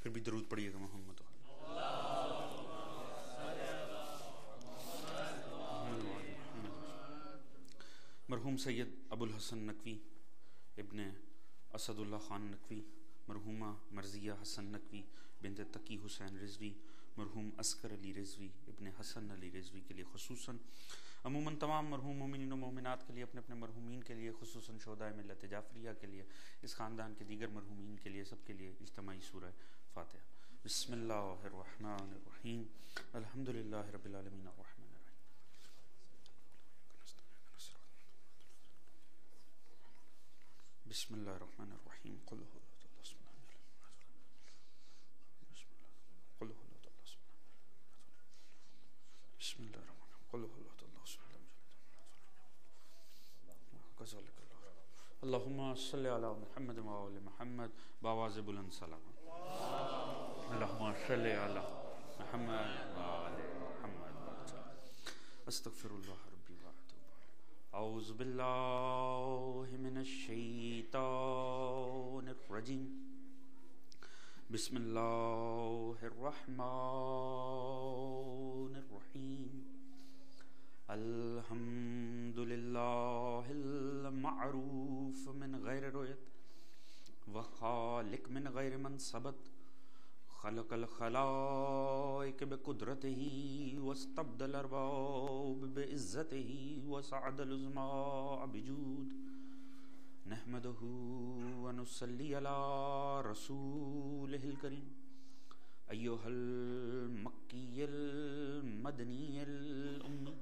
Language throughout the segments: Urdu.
پھر بھی درود پڑھیے گا محمد مرحوم سید ابو الحسن نقوی ابن اسد اللہ خان نقوی، مرحومہ مرضیہ حسن نقوی بنت تقی حسین رضوی، مرحوم عسکر علی رضوی ابن حسن علی رضوی کے لیے خصوصاً، عموماً تمام مرحوم مومنین و مومنات کے لیے، اپنے اپنے مرحومین کے لیے، خصوصاً شہدائے ملت جعفریہ کے لیے، اس خاندان کے دیگر مرحومین کے لیے، سب کے لیے اجتماعی سورہ فاتحہ۔ بسم اللہ الرحمن الرحیم، الحمدللہ رب العالمین الرحمن الرحیم، بسم اللہ الرحمن الرحیم، قل هو الله بسم اللہ قل هو الله بسم اللہ الرحمن قل هو الله بسم اللہ اللہم صلی علی محمد و آل محمد بآواز بلند سلام، اللہم صلی علی محمد و آل محمد، استغفر اللہ ربی و اتوب الیہ، اعوذ باللہ من الشیطان الرجیم، بسم اللہ الرحمن الرحیم، الحمد للہ المعروف من غیر رویت وخالق من غیر منصبت، خلق الخلائق بقدرته واستبدل الارباب بعزته وسعد العظماء بجود، نحمده ونصلي على رسوله الكريم أيها المكي المدني الأمي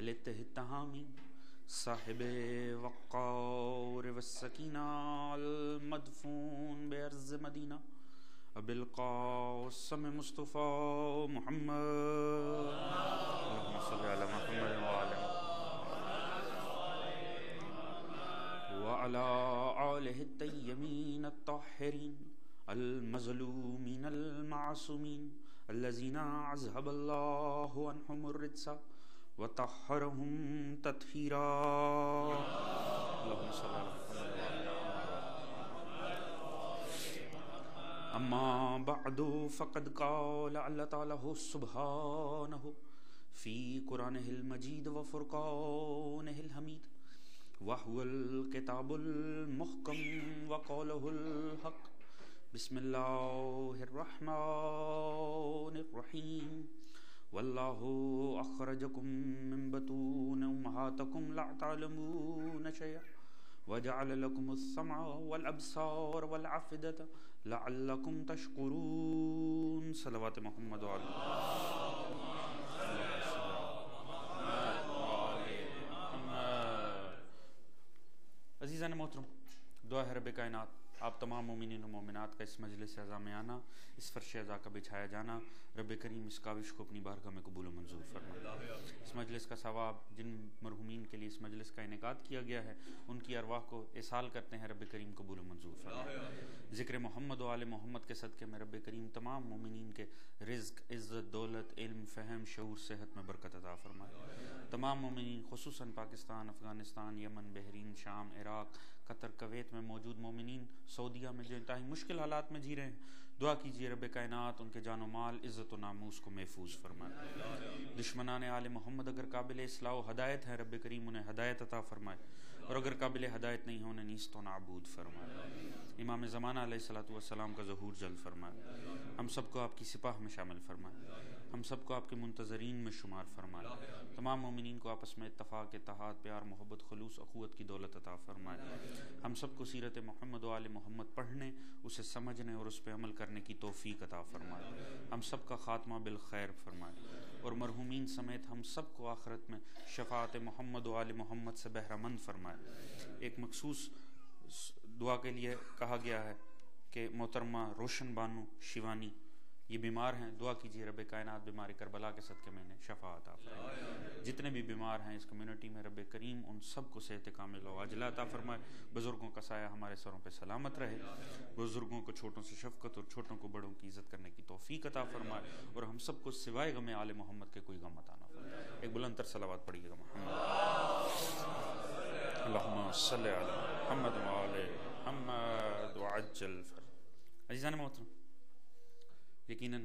الاتهامي صاحب وقار والسكينة المدفون بأرض مدينة أبي القاسم مصطفى محمد، اللهم صل على محمد وعلى آله الطيبين الطاهرين المظلومين المعصومين الذين أذهب الله عنهم الرجس وطهرهم تطهيرا، اللهم صل على محمد اما بعد فقد قال اللہ تعالی سبحانہ فی قرآنہ المجید وفرقانہ الحمید وهو الكتاب المحکم وقولہ الحق، بسم اللہ الرحمن الرحیم، واللہ اخرجکم من بطون امہاتکم لا تعلمون شیئا وجعل لكم السمع والابصار والافئدة لعلكم تشکرون، صلوات محمد وعلی عزیزان محترم، دعا ہے رب کائنات آپ تمام مومنین و مومنات کا اس مجلس عظامیانہ، اس فرش عزا کا بچھایا جانا، رب کریم اس کاوش کو اپنی بارگاہ میں قبول و منظور فرمائے۔ اس مجلس کا ثواب جن مرحومین کے لیے اس مجلس کا انعقاد کیا گیا ہے ان کی ارواح کو ایصال کرتے ہیں، رب کریم قبول و منظور فرمائے۔ ذکر محمد و آل محمد کے صدقے میں رب کریم تمام مومنین کے رزق، عزت، دولت، علم، فہم، شعور، صحت میں برکت عطا فرمائے۔ تمام مومنین خصوصاً پاکستان، افغانستان، یمن، بحرین، شام، عراق، قطر، کویت میں موجود مومنین، سعودیہ میں جو انتہائی مشکل حالات میں جی رہے ہیں، دعا کیجیے رب کائنات ان کے جان و مال، عزت و ناموس کو محفوظ فرمائے۔ دشمنان آل محمد اگر قابل اصلاح و ہدایت ہے، رب کریم انہیں ہدایت عطا فرمائے، اور اگر قابل ہدایت نہیں ہے انہیں نیست و نابود فرمائے۔ امام زمانہ علیہ السلام کا ظہور جلد فرمائے، ہم سب کو آپ کی سپاہ میں شامل فرمائے، ہم سب کو آپ کے منتظرین میں شمار فرمائے، تمام مومنین کو آپس میں اتفاق، اتحاد، پیار، محبت، خلوص، اخوت کی دولت عطا فرمائے، ہم سب کو سیرت محمد و آل محمد پڑھنے، اسے سمجھنے اور اس پہ عمل کرنے کی توفیق عطا فرمائے، ہم سب کا خاتمہ بالخیر فرمائے، اور مرحومین سمیت ہم سب کو آخرت میں شفاعت محمد و آل محمد سے بہرہ مند فرمائے۔ ایک مخصوص دعا کے لیے کہا گیا ہے کہ محترمہ روشن بانو شیوانی یہ بیمار ہیں، دعا کیجیے رب کائنات بیماری کربلا کے صدقے میں انہیں شفا عطا فرمائے۔ جتنے بھی بیمار ہیں اس کمیونٹی میں رب کریم ان سب کو صحت کامل و عاجلہ عطا فرمائے۔ بزرگوں کا سایہ ہمارے سروں پہ سلامت رہے، بزرگوں کو چھوٹوں سے شفقت اور چھوٹوں کو بڑوں کی عزت کرنے کی توفیق عطا فرمائے، اور ہم سب کو سوائے غم آل محمد کے کوئی غم عطا نہ فرمائے۔ ایک بلند تر صلوات پڑھیے گا محمد اللہم صلی علی محمد وآل محمد وعجل فرج۔ عزیزان محترم، یقیناً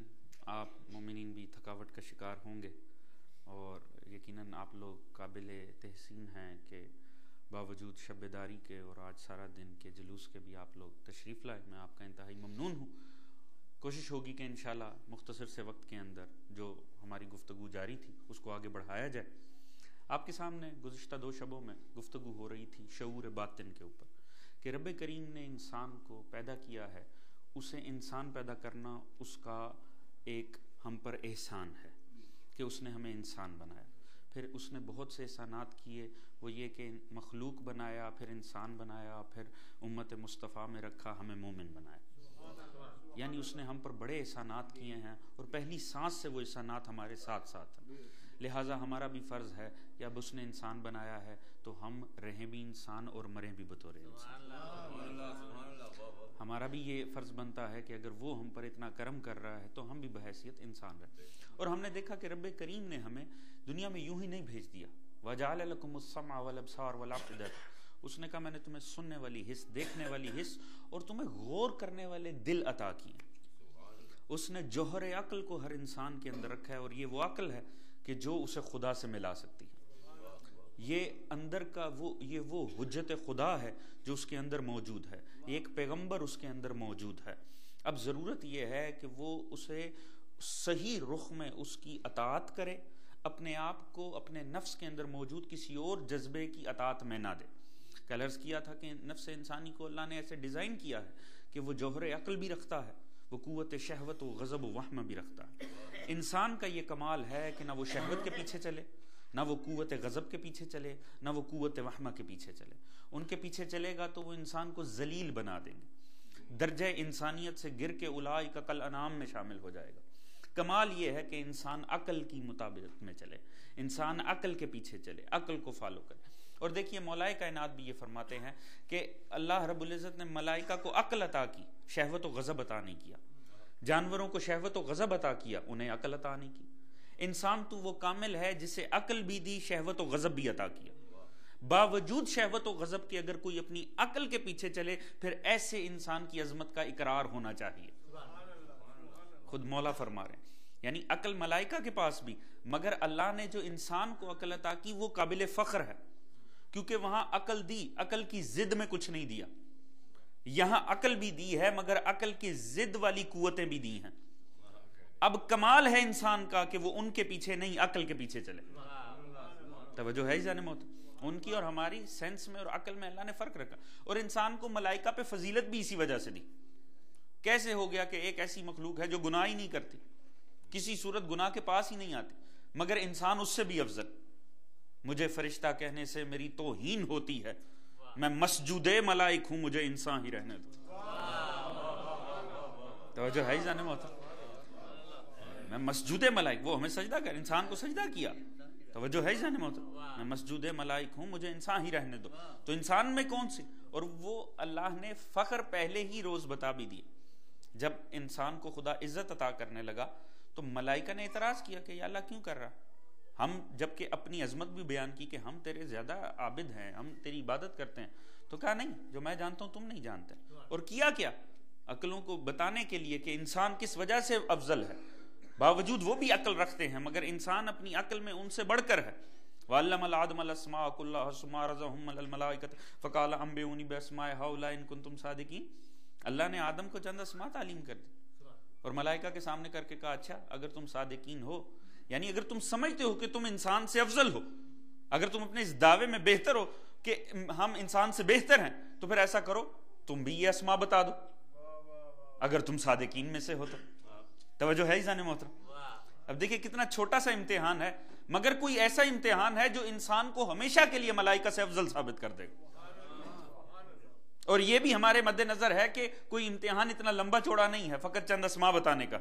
آپ مومنین بھی تھکاوٹ کا شکار ہوں گے، اور یقیناً آپ لوگ قابل تحسین ہیں کہ باوجود شب بیداری کے اور آج سارا دن کے جلوس کے بھی آپ لوگ تشریف لائے. میں آپ کا انتہائی ممنون ہوں. کوشش ہوگی کہ انشاءاللہ مختصر سے وقت کے اندر جو ہماری گفتگو جاری تھی اس کو آگے بڑھایا جائے. آپ کے سامنے گزشتہ 2 شبوں میں گفتگو ہو رہی تھی شعور باطن کے اوپر، کہ رب کریم نے انسان کو پیدا کیا ہے، اسے انسان پیدا کرنا اس کا ایک ہم پر احسان ہے کہ اس نے ہمیں انسان بنایا. پھر اس نے بہت سے احسانات کیے، وہ یہ کہ مخلوق بنایا، پھر انسان بنایا، پھر امت مصطفیٰ میں رکھا، ہمیں مومن بنایا. یعنی اس نے ہم پر بڑے احسانات کیے ہیں، اور پہلی سانس سے وہ احسانات ہمارے ساتھ ساتھ ہیں. لہٰذا ہمارا بھی فرض ہے کہ اب اس نے انسان بنایا ہے تو ہم رہیں بھی انسان اور مریں بھی بطور انسان. ہمارا بھی یہ فرض بنتا ہے کہ اگر وہ ہم پر اتنا کرم کر رہا ہے تو ہم بھی بحیثیت انسان رہیں. اور ہم نے دیکھا کہ رب کریم نے ہمیں دنیا میں یوں ہی نہیں بھیج دیا. وَجَعَلَ لَكُمُ السَّمْعَ وَالْأَبْصَارَ وَالْأَفْئِدَةَ. اس نے کہا میں نے تمہیں سننے والی حس، دیکھنے والی حس اور تمہیں غور کرنے والے دل عطا کیے. اس نے جوہر عقل کو ہر انسان کے اندر رکھا ہے، اور یہ وہ عقل ہے کہ جو اسے خدا سے ملا سکتی ہے. یہ اندر کا وہ حجت خدا ہے جو اس کے اندر موجود ہے. ایک پیغمبر اس کے اندر موجود ہے. اب ضرورت یہ ہے کہ وہ اسے صحیح رخ میں اس کی اطاعت کرے، اپنے آپ کو اپنے نفس کے اندر موجود کسی اور جذبے کی اطاعت میں نہ دے. کل عرض کیا تھا کہ نفس انسانی کو اللہ نے ایسے ڈیزائن کیا ہے کہ وہ جوہر عقل بھی رکھتا ہے، وہ قوت شہوت و غضب و وہم بھی رکھتا ہے. انسان کا یہ کمال ہے کہ نہ وہ شہوت کے پیچھے چلے، نہ وہ قوت غضب کے پیچھے چلے، نہ وہ قوت وہمہ کے پیچھے چلے. ان کے پیچھے چلے گا تو وہ انسان کو ذلیل بنا دیں گے، درجہ انسانیت سے گر کے اولئک کالانعام میں شامل ہو جائے گا. کمال یہ ہے کہ انسان عقل کی مطابقت میں چلے، انسان عقل کے پیچھے چلے، عقل کو فالو کرے. اور دیکھیے مولا کائنات بھی یہ فرماتے ہیں کہ اللہ رب العزت نے ملائکہ کو عقل عطا کی، شہوت و غضب عطا نہیں کیا. جانوروں کو شہوت و غضب عطا کیا، انہیں عقل عطا نہیں کی. انسان تو وہ کامل ہے جسے عقل بھی دی، شہوت و غضب بھی عطا کیا. باوجود شہوت و غضب کے اگر کوئی اپنی عقل کے پیچھے چلے، پھر ایسے انسان کی عظمت کا اقرار ہونا چاہیے. خود مولا فرما رہے ہیں یعنی عقل ملائکہ کے پاس بھی، مگر اللہ نے جو انسان کو عقل عطا کی وہ قابل فخر ہے، کیونکہ وہاں عقل دی، عقل کی ضد میں کچھ نہیں دیا. یہاں عقل بھی دی ہے مگر عقل کی ضد والی قوتیں بھی دی ہیں. اب کمال ہے انسان کا کہ وہ ان کے پیچھے نہیں، عقل کے پیچھے چلے. توجہ ہے جانے موت، ان کی اور ہماری سینس میں اور عقل میں اللہ نے فرق رکھا. اور انسان کو ملائکہ پہ فضیلت بھی اسی وجہ سے دی. کیسے ہو گیا کہ ایک ایسی مخلوق ہے جو گناہ ہی نہیں کرتی، کسی صورت گناہ کے پاس ہی نہیں آتی، مگر انسان اس سے بھی افضل. مجھے فرشتہ کہنے سے میری توہین ہوتی ہے، میں مسجود ملائک ہوں، مجھے انسان ہی رہنے دو. توجہ ہے جانے محترم، میں مسجود ملائک، وہ ہمیں سجدہ کر، انسان کو سجدہ کیا. توجہ ہے جانے محترم، میں مسجود ملائک ہوں، مجھے انسان ہی رہنے دو. تو انسان میں کون سی؟ اور وہ اللہ نے فخر پہلے ہی روز بتا بھی دی. جب انسان کو خدا عزت عطا کرنے لگا تو ملائکہ نے اعتراض کیا کہ یا اللہ کیوں کر رہا؟ ہم جب کہ اپنی عظمت بھی بیان کی کہ ہم تیرے زیادہ عابد ہیں، ہم تیری عبادت کرتے ہیں. تو کہا نہیں، جو میں جانتا ہوں تم نہیں جانتے. اور کیا عقلوں کو بتانے کے لیے کہ انسان کس وجہ سے افضل ہے. باوجود وہ بھی عقل رکھتے ہیں مگر انسان اپنی عقل میں ان سے بڑھ کر ہے. وَعَلَّمَ الْآدَمَ الْأَسْمَاءَ كُلَّهَا ثُمَّ عَرَضَهُمْ عَلَى الْمَلَائِكَةِ فَقَالَ أَنبِئُونِي بِأَسْمَاءِ هَؤُلَاءِ إِن كُنتُمْ صَادِقِينَ. اللہ نے آدم کو چند اسماء تعلیم کر دی اور ملائکہ کے سامنے کر کے کہا اچھا اگر تم صادقین ہو، یعنی اگر تم سمجھتے ہو کہ تم انسان سے افضل ہو، اگر تم اپنے اس دعوے میں بہتر ہو کہ ہم انسان سے بہتر ہیں، تو پھر ایسا کرو تم بھی یہ اسماء بتا دو اگر تم صادقین میں سے ہو تو. توجہ ہے جانے محترم. اب دیکھیں کتنا چھوٹا سا امتحان ہے، مگر کوئی ایسا امتحان ہے جو انسان کو ہمیشہ کے لیے ملائکہ سے افضل ثابت کر دے گا. اور یہ بھی ہمارے مد نظر ہے کہ کوئی امتحان اتنا لمبا چوڑا نہیں ہے فقط چند اسماء بتانے کا.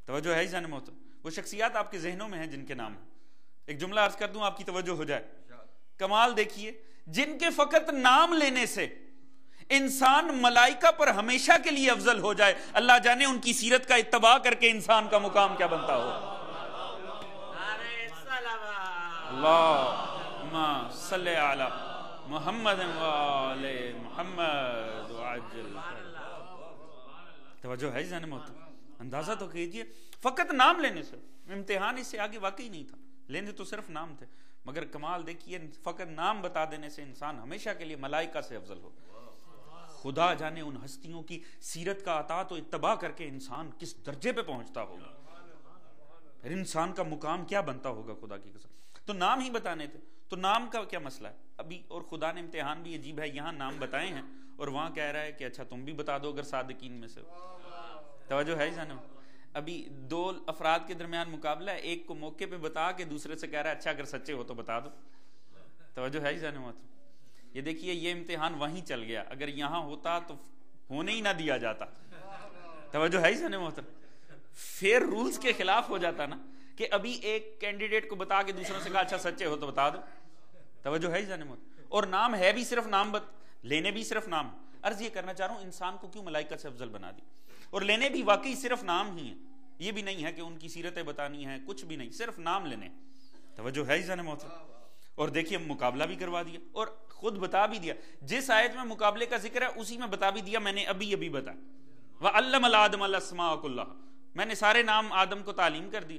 توجہ ہے جانے محترم. وہ شخصیات آپ کے ذہنوں میں ہیں جن کے نام ہیں. ایک جملہ عرض کر دوں آپ کی توجہ ہو جائے. کمال دیکھیے، جن کے فقط نام لینے سے انسان ملائکہ پر ہمیشہ کے لیے افضل ہو جائے، اللہ جانے ان کی سیرت کا اتباع کر کے انسان کا مقام کیا بنتا ہو. اللہم صلی علی محمد وآل محمد وعجل. توجہ ہے جانے محترم. اندازہ تو کیجئے، فقط نام لینے سے امتحان اس سے آگے واقعی نہیں تھا، لینے تو صرف نام تھے، مگر کمال دیکھیے فقط نام بتا دینے سے انسان ہمیشہ کے لیے ملائکہ سے افضل ہو۔ خدا جانے ان ہستیوں کی سیرت کا اطاعت و اتباع کر کے انسان کس درجے پہ پہنچتا ہوگا، انسان کا مقام کیا بنتا ہوگا خدا کی قسم۔ تو نام ہی بتانے تھے، تو نام کا کیا مسئلہ ہے ابھی؟ اور خدا نے امتحان بھی عجیب ہے، یہاں نام بتائے ہیں اور وہاں کہہ رہا ہے کہ اچھا تم بھی بتا دو اگر صادقین میں سے ہو۔ توجہ ہے جانو، ابھی دو افراد کے درمیان مقابلہ ہے، ایک کو موقع پہ بتا کے دوسرے سے کہہ رہا ہے اچھا اگر سچے ہو تو بتا دو۔ توجہ ہے جانو، یہ دیکھیے یہ امتحان وہیں چل گیا، اگر یہاں ہوتا تو ہونے ہی نہ دیا جاتا۔ توجہ ہے جانے محترم، فیئر رولز کے خلاف ہو جاتا نا کہ ابھی ایک کینڈیڈیٹ کو بتا کے دوسروں سے کہا اچھا سچے ہو تو بتا دو۔ توجہ ہے جانے محترم، اور نام ہے بھی صرف نام، لینے بھی صرف نام۔ عرض یہ کرنا چاہ رہا ہوں انسان کو کیوں ملائکہ سے افضل بنا دی، اور لینے بھی واقعی صرف نام ہی ہیں، یہ بھی نہیں ہے کہ ان کی سیرتیں بتانی ہیں، کچھ بھی نہیں، صرف نام لینے۔ توجہ ہے جانے محترم، اور دیکھیے مقابلہ بھی کروا دیا اور خود بتا بھی دیا، جس آیت میں مقابلے کا ذکر ہے اسی میں بتا بھی دیا، میں نے ابھی بتایا وَعَلَّمَ الْآدَمَ الْأَسْمَاءَ كُلَّهَا، میں نے سارے نام آدم کو تعلیم کر دی۔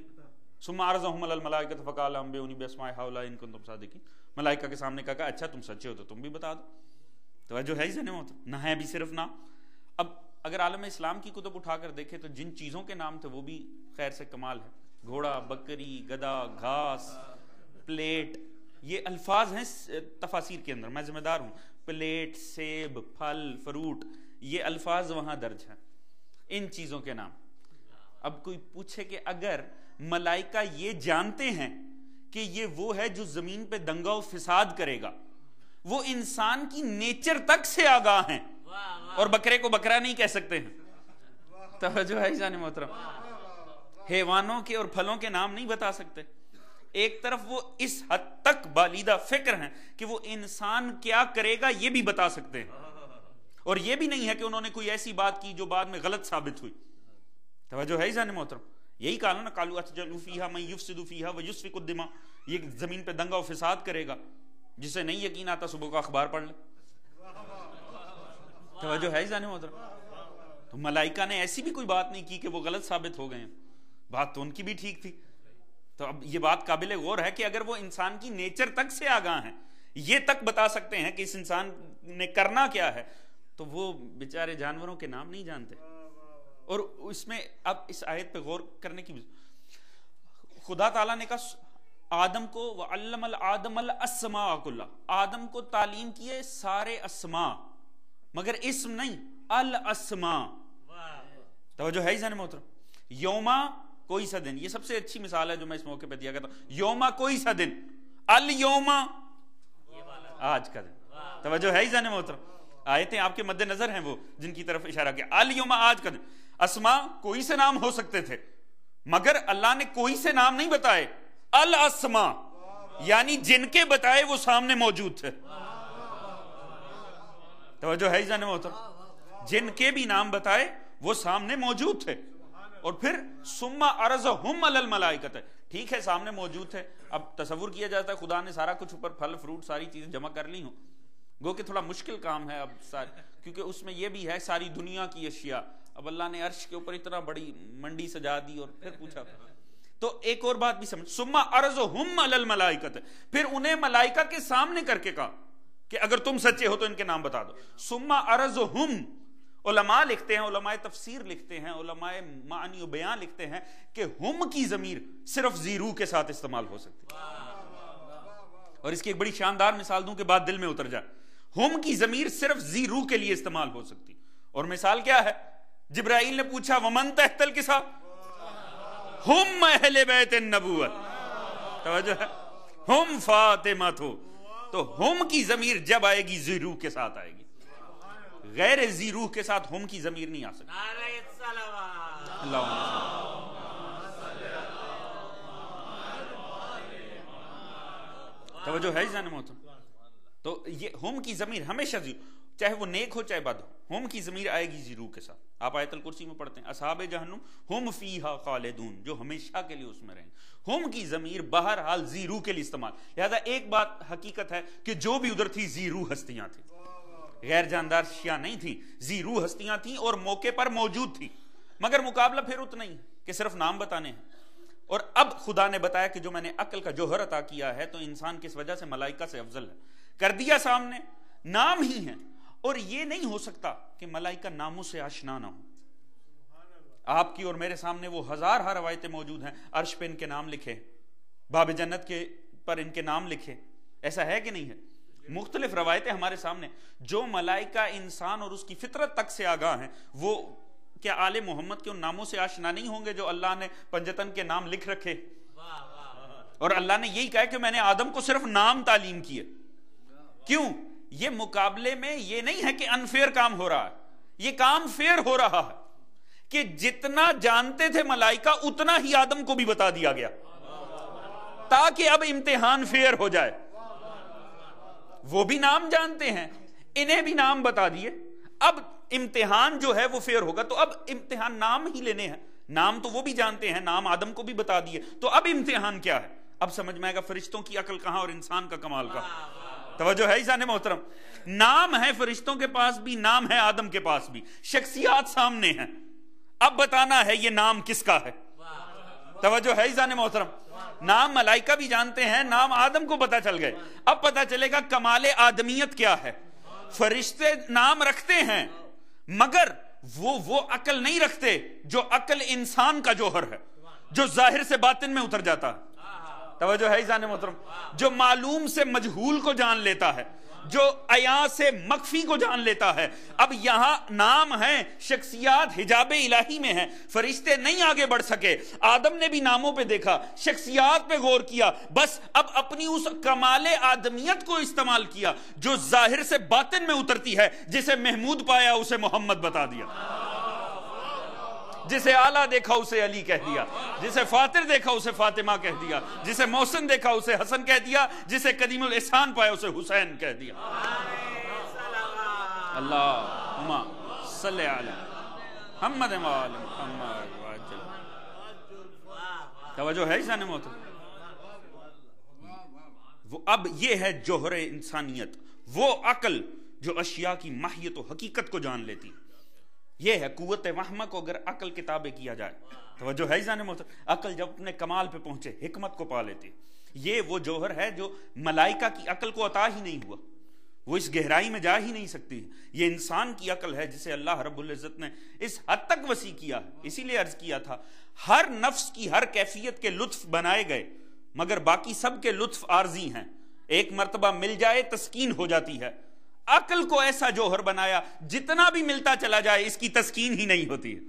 ثُمَّ عَرَضَهُمْ عَلَى الْمَلَائِكَةِ فَقَالَ أَنبِئُونِي بِأَسْمَاءِ هَؤُلَاءِ إِن كُنتُمْ صَادِقِينَ، ملائکہ کے سامنے کہا اچھا تم سچے ہو تو تم بھی بتا دو۔ توجہ ہے ہی نہیں، نہ ہے بھی صرف نام۔ اب اگر عالم اسلام کی کتب اٹھا کر دیکھیں تو جن چیزوں کے نام تھے وہ بھی خیر سے کمال ہے، گھوڑا، بکری، گدھا، گھاس، پلیٹ، یہ الفاظ ہیں تفاسیر کے اندر، میں ذمہ دار ہوں، پلیٹ، سیب، پھل، فروٹ، یہ الفاظ وہاں درج ہیں ان چیزوں کے نام۔ اب کوئی پوچھے کہ اگر ملائکہ یہ جانتے ہیں کہ یہ وہ ہے جو زمین پہ دنگا و فساد کرے گا، وہ انسان کی نیچر تک سے آگاہ ہیں، اور بکرے کو بکرا نہیں کہہ سکتے ہیں۔ توجہ ہے جان محترم، حیوانوں کے اور پھلوں کے نام نہیں بتا سکتے۔ ایک طرف وہ اس حد تک بالیدہ فکر ہیں کہ وہ انسان کیا کرے گا یہ بھی بتا سکتے ہیں، اور یہ بھی نہیں ہے کہ انہوں نے کوئی ایسی بات کی جو بعد میں غلط ثابت ہوئی۔ توجہ ہے جان محترم، یہی کہا نا قالوا اتجعل فیہا من یفسد فیہا ویسفک الدماء، یہ زمین پہ دنگا و فساد کرے گا، جسے نہیں یقین آتا صبح کا اخبار پڑھ لے۔ توجہ ہے جان محترم، تو ملائکہ نے ایسی بھی کوئی بات نہیں کی کہ وہ غلط ثابت ہو گئے ہیں، بات تو ان کی بھی ٹھیک تھی۔ تو اب یہ بات قابل غور ہے کہ اگر وہ انسان کی نیچر تک سے آگاہ ہیں، یہ تک بتا سکتے ہیں کہ اس انسان نے کرنا کیا ہے، تو وہ بیچارے جانوروں کے نام نہیں جانتے۔ اور اس میں اب اس آیت پہ غور کرنے کی خدا تعالیٰ نے کہا آدم کو وَعَلَّمَ الْآدَمَ الْأَسْمَاءَ كُلَّهَا، آدم کو تعلیم کیے سارے اسماء، مگر اسم نہیں، الاسماء۔ توجہ ہے جان محترم، یوما کوئی سا دن، یہ سب سے اچھی مثال ہے جو میں اس موقع پہ دیا کرتا ہوں، یوما کوئی سا دن، الیوما آج کا دن۔ توجہ ہے جان محترم، آیتیں آپ کے مد نظر ہیں وہ جن کی طرف اشارہ کیا، الیوما آج کا دن۔ اسماء کوئی سے نام ہو سکتے تھے، مگر اللہ نے کوئی سے نام نہیں بتائے، الاسماء یعنی جن کے بتائے وہ سامنے موجود تھے۔ توجہ ہے جان محترم، جن کے بھی نام بتائے وہ سامنے موجود تھے، اور پھر ثم عرضہم علی الملائکۃ، ٹھیک ہے سامنے موجود تھے، اب تصور کیا جاتا ہے خدا نے سارا کچھ اوپر پھل فروٹ ساری چیزیں جمع کر لی ہوں، گو کہ تھوڑا مشکل کام ہے اب کیونکہ اس میں یہ بھی ہے ساری دنیا کی اشیاء، اب اللہ نے عرش کے اوپر اتنا بڑی منڈی سجا دی اور پھر پوچھا۔ تو ایک اور بات بھی سمجھ، ثم عرضہم علی الملائکۃ، پھر انہیں ملائکہ کے سامنے کر کے کہا کہ اگر تم سچے ہو تو ان کے نام بتا دو۔ ثم عرضہم، علماء لکھتے ہیں، علماء تفسیر لکھتے ہیں، علماء معنی و بیان لکھتے ہیں کہ ہم کی ضمیر صرف زیرو کے ساتھ استعمال ہو سکتی ہے، اور اس کی ایک بڑی شاندار مثال دوں کہ بات دل میں اتر جائے۔ ہم کی ضمیر صرف زیرو کے لیے استعمال ہو سکتی، اور مثال کیا ہے؟ جبرائیل نے پوچھا ومن تحت الکساء، ہم اہل بیت النبوت، توجہ ہے، ہم فاطمہ تو ہم کی ضمیر جب آئے گی زیرو کے ساتھ آئے گی، غیر زیرو کے ساتھ ہم کی ضمیر نہیں آ سکتی۔ توجہ ہے جان محترم، تو یہ ہم کی ضمیر ہمیشہ زیرو، چاہے وہ نیک ہو چاہے بد ہو، ہم کی ضمیر آئے گی زیرو کے ساتھ۔ آپ آیت الکرسی میں پڑھتے ہیں اصحاب جہنم ہم فیہا خالدون، جو ہمیشہ کے لیے اس میں رہیں گے۔ ہم کی ضمیر بہرحال زیرو کے لیے استعمال، لہذا ایک بات حقیقت ہے کہ جو بھی ادھر تھی زیرو ہستیاں تھیں، غیر جاندار شیاء نہیں تھیں، زیرو ہستیاں تھیں اور موقع پر موجود تھیں۔ مگر مقابلہ پھر اتنا ہی کہ صرف نام بتانے ہیں. اور اب خدا نے بتایا کہ جو میں نے عقل کا جوہر عطا کیا ہے تو انسان کس وجہ سے ملائکہ سے افضل ہے. کر دیا سامنے، نام ہی ہے. اور یہ نہیں ہو سکتا کہ ملائکہ ناموں سے آشنا نہ ہو. آپ کی اور میرے سامنے وہ ہزار روایتیں موجود ہیں، عرش پہ ان کے نام لکھے، باب جنت کے پر ان کے نام لکھے. ایسا ہے کہ نہیں ہے؟ مختلف روایتیں ہمارے سامنے. جو ملائکہ انسان اور اس کی فطرت تک سے آگاہ ہیں، وہ کیا آل محمد کے ان ناموں سے آشنا نہیں ہوں گے جو اللہ نے پنجتن کے نام لکھ رکھے؟ اور اللہ نے یہی کہا کہ میں نے آدم کو صرف نام تعلیم کیے. کیوں؟ یہ مقابلے میں یہ نہیں ہے کہ انفیئر کام ہو رہا ہے، یہ کام فیئر ہو رہا ہے کہ جتنا جانتے تھے ملائکہ اتنا ہی آدم کو بھی بتا دیا گیا، تاکہ اب امتحان فیئر ہو جائے. وہ بھی نام جانتے ہیں، انہیں بھی نام بتا دیے. اب امتحان جو ہے وہ فیئر ہوگا. تو اب امتحان نام ہی لینے ہیں. نام تو وہ بھی جانتے ہیں، نام آدم کو بھی بتا دیے. تو اب امتحان کیا ہے؟ اب سمجھ میں آئے گا فرشتوں کی عقل کہاں اور انسان کا کمال کہاں. توجہ ہے عزیزان محترم؟ نام ہے فرشتوں کے پاس بھی، نام ہے آدم کے پاس بھی، شخصیات سامنے ہیں. اب بتانا ہے یہ نام کس کا ہے. توجہ ہے عزیزان محترم؟ نام ملائکہ بھی جانتے ہیں، نام آدم کو پتا چل گئے. اب پتا چلے گا کمال آدمیت کیا ہے. فرشتے نام رکھتے ہیں مگر وہ عقل نہیں رکھتے جو عقل انسان کا جوہر ہے، جو ظاہر سے باطن میں اتر جاتا ہے. توجہ ہے عزیزان محترم؟ جو معلوم سے مجہول کو جان لیتا ہے، جو عیاں سے مخفی کو جان لیتا ہے. اب یہاں نام ہے، شخصیات حجاب الہی میں ہیں، فرشتے نہیں آگے بڑھ سکے. آدم نے بھی ناموں پہ دیکھا، شخصیات پہ غور کیا، بس اب اپنی اس کمال آدمیت کو استعمال کیا جو ظاہر سے باطن میں اترتی ہے. جسے محمود پایا اسے محمد بتا دیا، جسے اعلیٰ دیکھا اسے علی کہہ دیا، جسے فاتر دیکھا اسے فاطمہ کہہ دیا، جسے محسن دیکھا اسے حسن کہہ دیا، جسے قدیم الاحسان پایا اسے حسین کہہ دیا. اللہم صلی علی محمد وآل محمد وعجل. توجہ ہے عزیزان محترم؟ وہ اب یہ ہے جوہر انسانیت، وہ عقل جو اشیاء کی ماہیت و حقیقت کو جان لیتی. یہ ہے قوت وہمہ کو اگر عقل کے تابع کیا جائے. توجہ ہے عزیزان محترم؟ عقل جب اپنے کمال پہ پہنچے حکمت کو پا لیتی. یہ وہ جوہر ہے جو ملائکہ کی عقل کو عطا ہی نہیں ہوا، وہ اس گہرائی میں جا ہی نہیں سکتی. یہ انسان کی عقل ہے جسے اللہ رب العزت نے اس حد تک وسیع کیا ہے. اسی لیے عرض کیا تھا ہر نفس کی ہر کیفیت کے لطف بنائے گئے مگر باقی سب کے لطف عارضی ہیں. ایک مرتبہ مل جائے تسکین ہو جاتی ہے. عقل کو ایسا جوہر بنایا جتنا بھی ملتا چلا جائے اس کی تسکین ہی نہیں ہوتی ہے.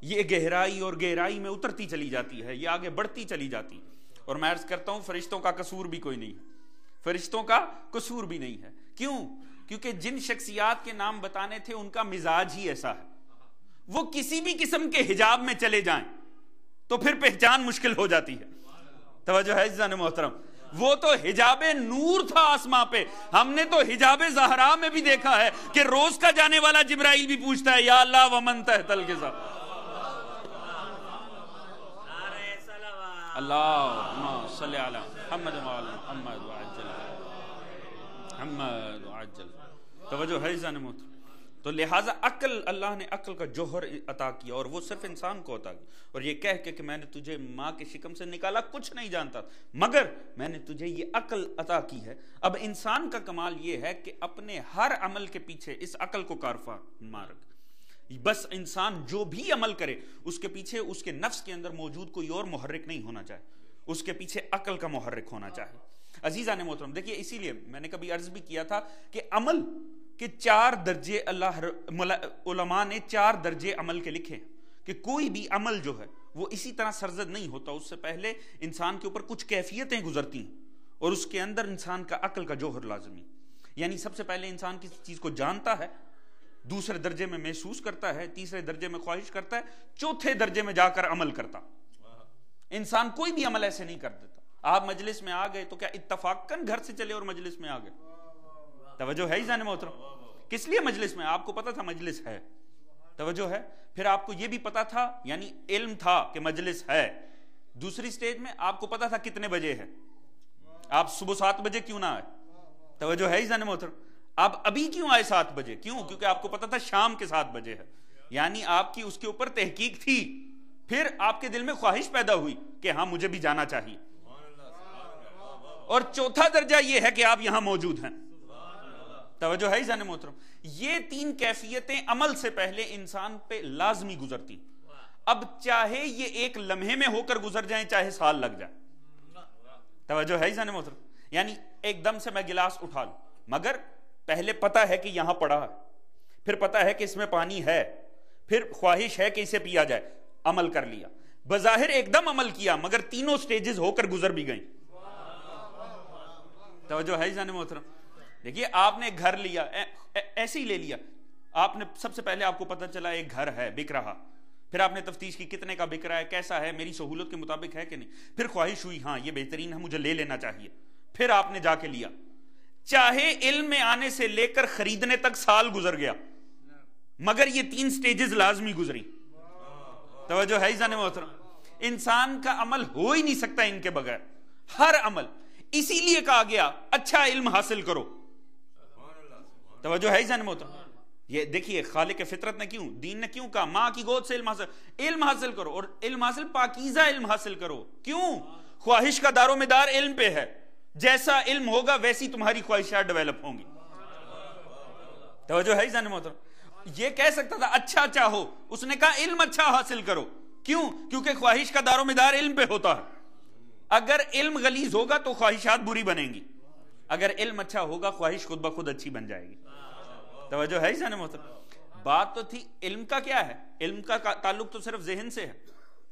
یہ گہرائی اور گہرائی میں اترتی چلی جاتی ہے، یہ آگے بڑھتی چلی جاتی. اور میں عرض کرتا ہوں فرشتوں کا قصور بھی کوئی نہیں ہے، فرشتوں کا قصور بھی نہیں ہے. کیوں؟ کیونکہ جن شخصیات کے نام بتانے تھے ان کا مزاج ہی ایسا ہے. وہ کسی بھی قسم کے حجاب میں چلے جائیں تو پھر پہچان مشکل ہو جاتی ہے. توجہ ہے عزیزان محترم؟ وہ تو حجاب نور تھا آسماں پہ، ہم نے تو حجاب زہرا میں بھی دیکھا ہے کہ روز کا جانے والا جبرائیل بھی پوچھتا ہے یا اللہ ومن تحت الغذا. اللہم صلی علی محمد وآل محمد وعجل محمد وعجل. توجہ ہے عزیزان محترم؟ تو لہٰذا عقل، اللہ نے عقل کا جوہر عطا کیا اور وہ صرف انسان کو عطا کیا. اور یہ کہہ کے کہ میں نے تجھے ماں کے شکم سے نکالا کچھ نہیں جانتا مگر میں نے تجھے یہ عقل عطا کی ہے. اب انسان کا کمال یہ ہے کہ اپنے ہر عمل کے پیچھے اس عقل کو کارفرما رکھ. بس انسان جو بھی عمل کرے اس کے پیچھے اس کے نفس کے اندر موجود کوئی اور محرک نہیں ہونا چاہے، اس کے پیچھے عقل کا محرک ہونا چاہے. عزیزان محترم دیکھیے، اسی لیے میں نے کبھی عرض بھی کیا تھا کہ عمل کہ 4 درجے اللہ علماء نے 4 درجے عمل کے لکھے کہ کوئی بھی عمل جو ہے وہ اسی طرح سرزد نہیں ہوتا. اس سے پہلے انسان کے اوپر کچھ کیفیتیں گزرتی ہیں اور اس کے اندر انسان کا عقل کا جوہر لازمی. یعنی سب سے پہلے انسان کسی چیز کو جانتا ہے، دوسرے درجے میں محسوس کرتا ہے، تیسرے درجے میں خواہش کرتا ہے، چوتھے درجے میں جا کر عمل کرتا. انسان کوئی بھی عمل ایسے نہیں کر دیتا. آپ مجلس میں آ گئے تو کیا اتفاقاً گھر سے چلے اور مجلس میں آ گئے؟ توجہ ہے عزیزان محترم؟ کس لیے مجلس میں؟ آپ کو پتا تھا مجلس ہے. توجہ ہے؟ پھر آپ کو یہ بھی پتا تھا، یعنی علم تھا کہ مجلس ہے. دوسری سٹیج میں آپ کو پتا تھا کتنے بجے ہے. آپ صبح 7 بجے کیوں نہ آئے؟ توجہ ہے عزیزان محترم؟ آپ ابھی کیوں آئے 7 بجے؟ کیوں؟ کیونکہ آپ کو پتا تھا شام کے 7 بجے ہے. یعنی آپ کی اس کے اوپر تحقیق تھی، پھر آپ کے دل میں خواہش پیدا ہوئی کہ ہاں مجھے بھی جانا چاہیے، اور چوتھا درجہ یہ ہے کہ آپ یہاں موجود ہیں۔ توجہ ہے عزیزان محترم، یہ تین کیفیتیں عمل سے پہلے انسان پہ لازمی گزرتی، اب چاہے یہ ایک لمحے میں ہو کر گزر جائیں چاہے سال لگ جائے۔ توجہ ہے عزیزان محترم، یعنی ایک دم سے میں گلاس اٹھا لوں، مگر پہلے پتا ہے کہ یہاں پڑا ہے، پھر پتا ہے کہ اس میں پانی ہے، پھر خواہش ہے کہ اسے پیا جائے، عمل کر لیا، بظاہر ایک دم عمل کیا مگر تینوں سٹیجز ہو کر گزر بھی گئیں۔ توجہ ہے عزیزان محترم، دیکھیے آپ نے گھر لیا، ایسے ہی لے لیا، آپ نے سب سے پہلے آپ کو پتہ چلا ایک گھر ہے بک رہا، پھر آپ نے تفتیش کی کتنے کا بک رہا ہے، کیسا ہے، میری سہولت کے مطابق ہے کہ نہیں، پھر خواہش ہوئی ہاں یہ بہترین ہے مجھے لے لینا چاہیے، پھر آپ نے جا کے لیا، چاہے علم میں آنے سے لے کر خریدنے تک سال گزر گیا مگر یہ تین سٹیجز لازمی گزری۔ توجہ ہے عزیزان محترم، انسان کا عمل ہو ہی نہیں سکتا ان کے بغیر، ہر عمل، اسی لیے کہا گیا اچھا علم حاصل کرو۔ توجہ ہے عزیزان محترم، یہ دیکھیے خالق فطرت نے کیوں، دین نے کیوں کہا ماں کی گود سے علم حاصل کرو، اور علم حاصل پاکیزہ علم حاصل کرو، کیوں؟ خواہش کا دار و مدار علم پہ ہے، جیسا علم ہوگا ویسی تمہاری خواہشات ڈیولپ ہوں گی۔ توجہ ہے عزیزان محترم، یہ کہہ سکتا تھا اچھا چاہو، اس نے کہا علم اچھا حاصل کرو، کیوں؟ کیونکہ خواہش کا دار و مدار علم پہ ہوتا ہے، اگر علم غلیظ ہوگا تو خواہشات بری بنیں گی، اگر علم اچھا ہوگا خواہش خود بخود اچھی بن جائے گی۔ توجہ ہے عزیزان محترم، بات تو تھی علم کا کیا ہے، علم کا تعلق تو صرف ذہن سے ہے،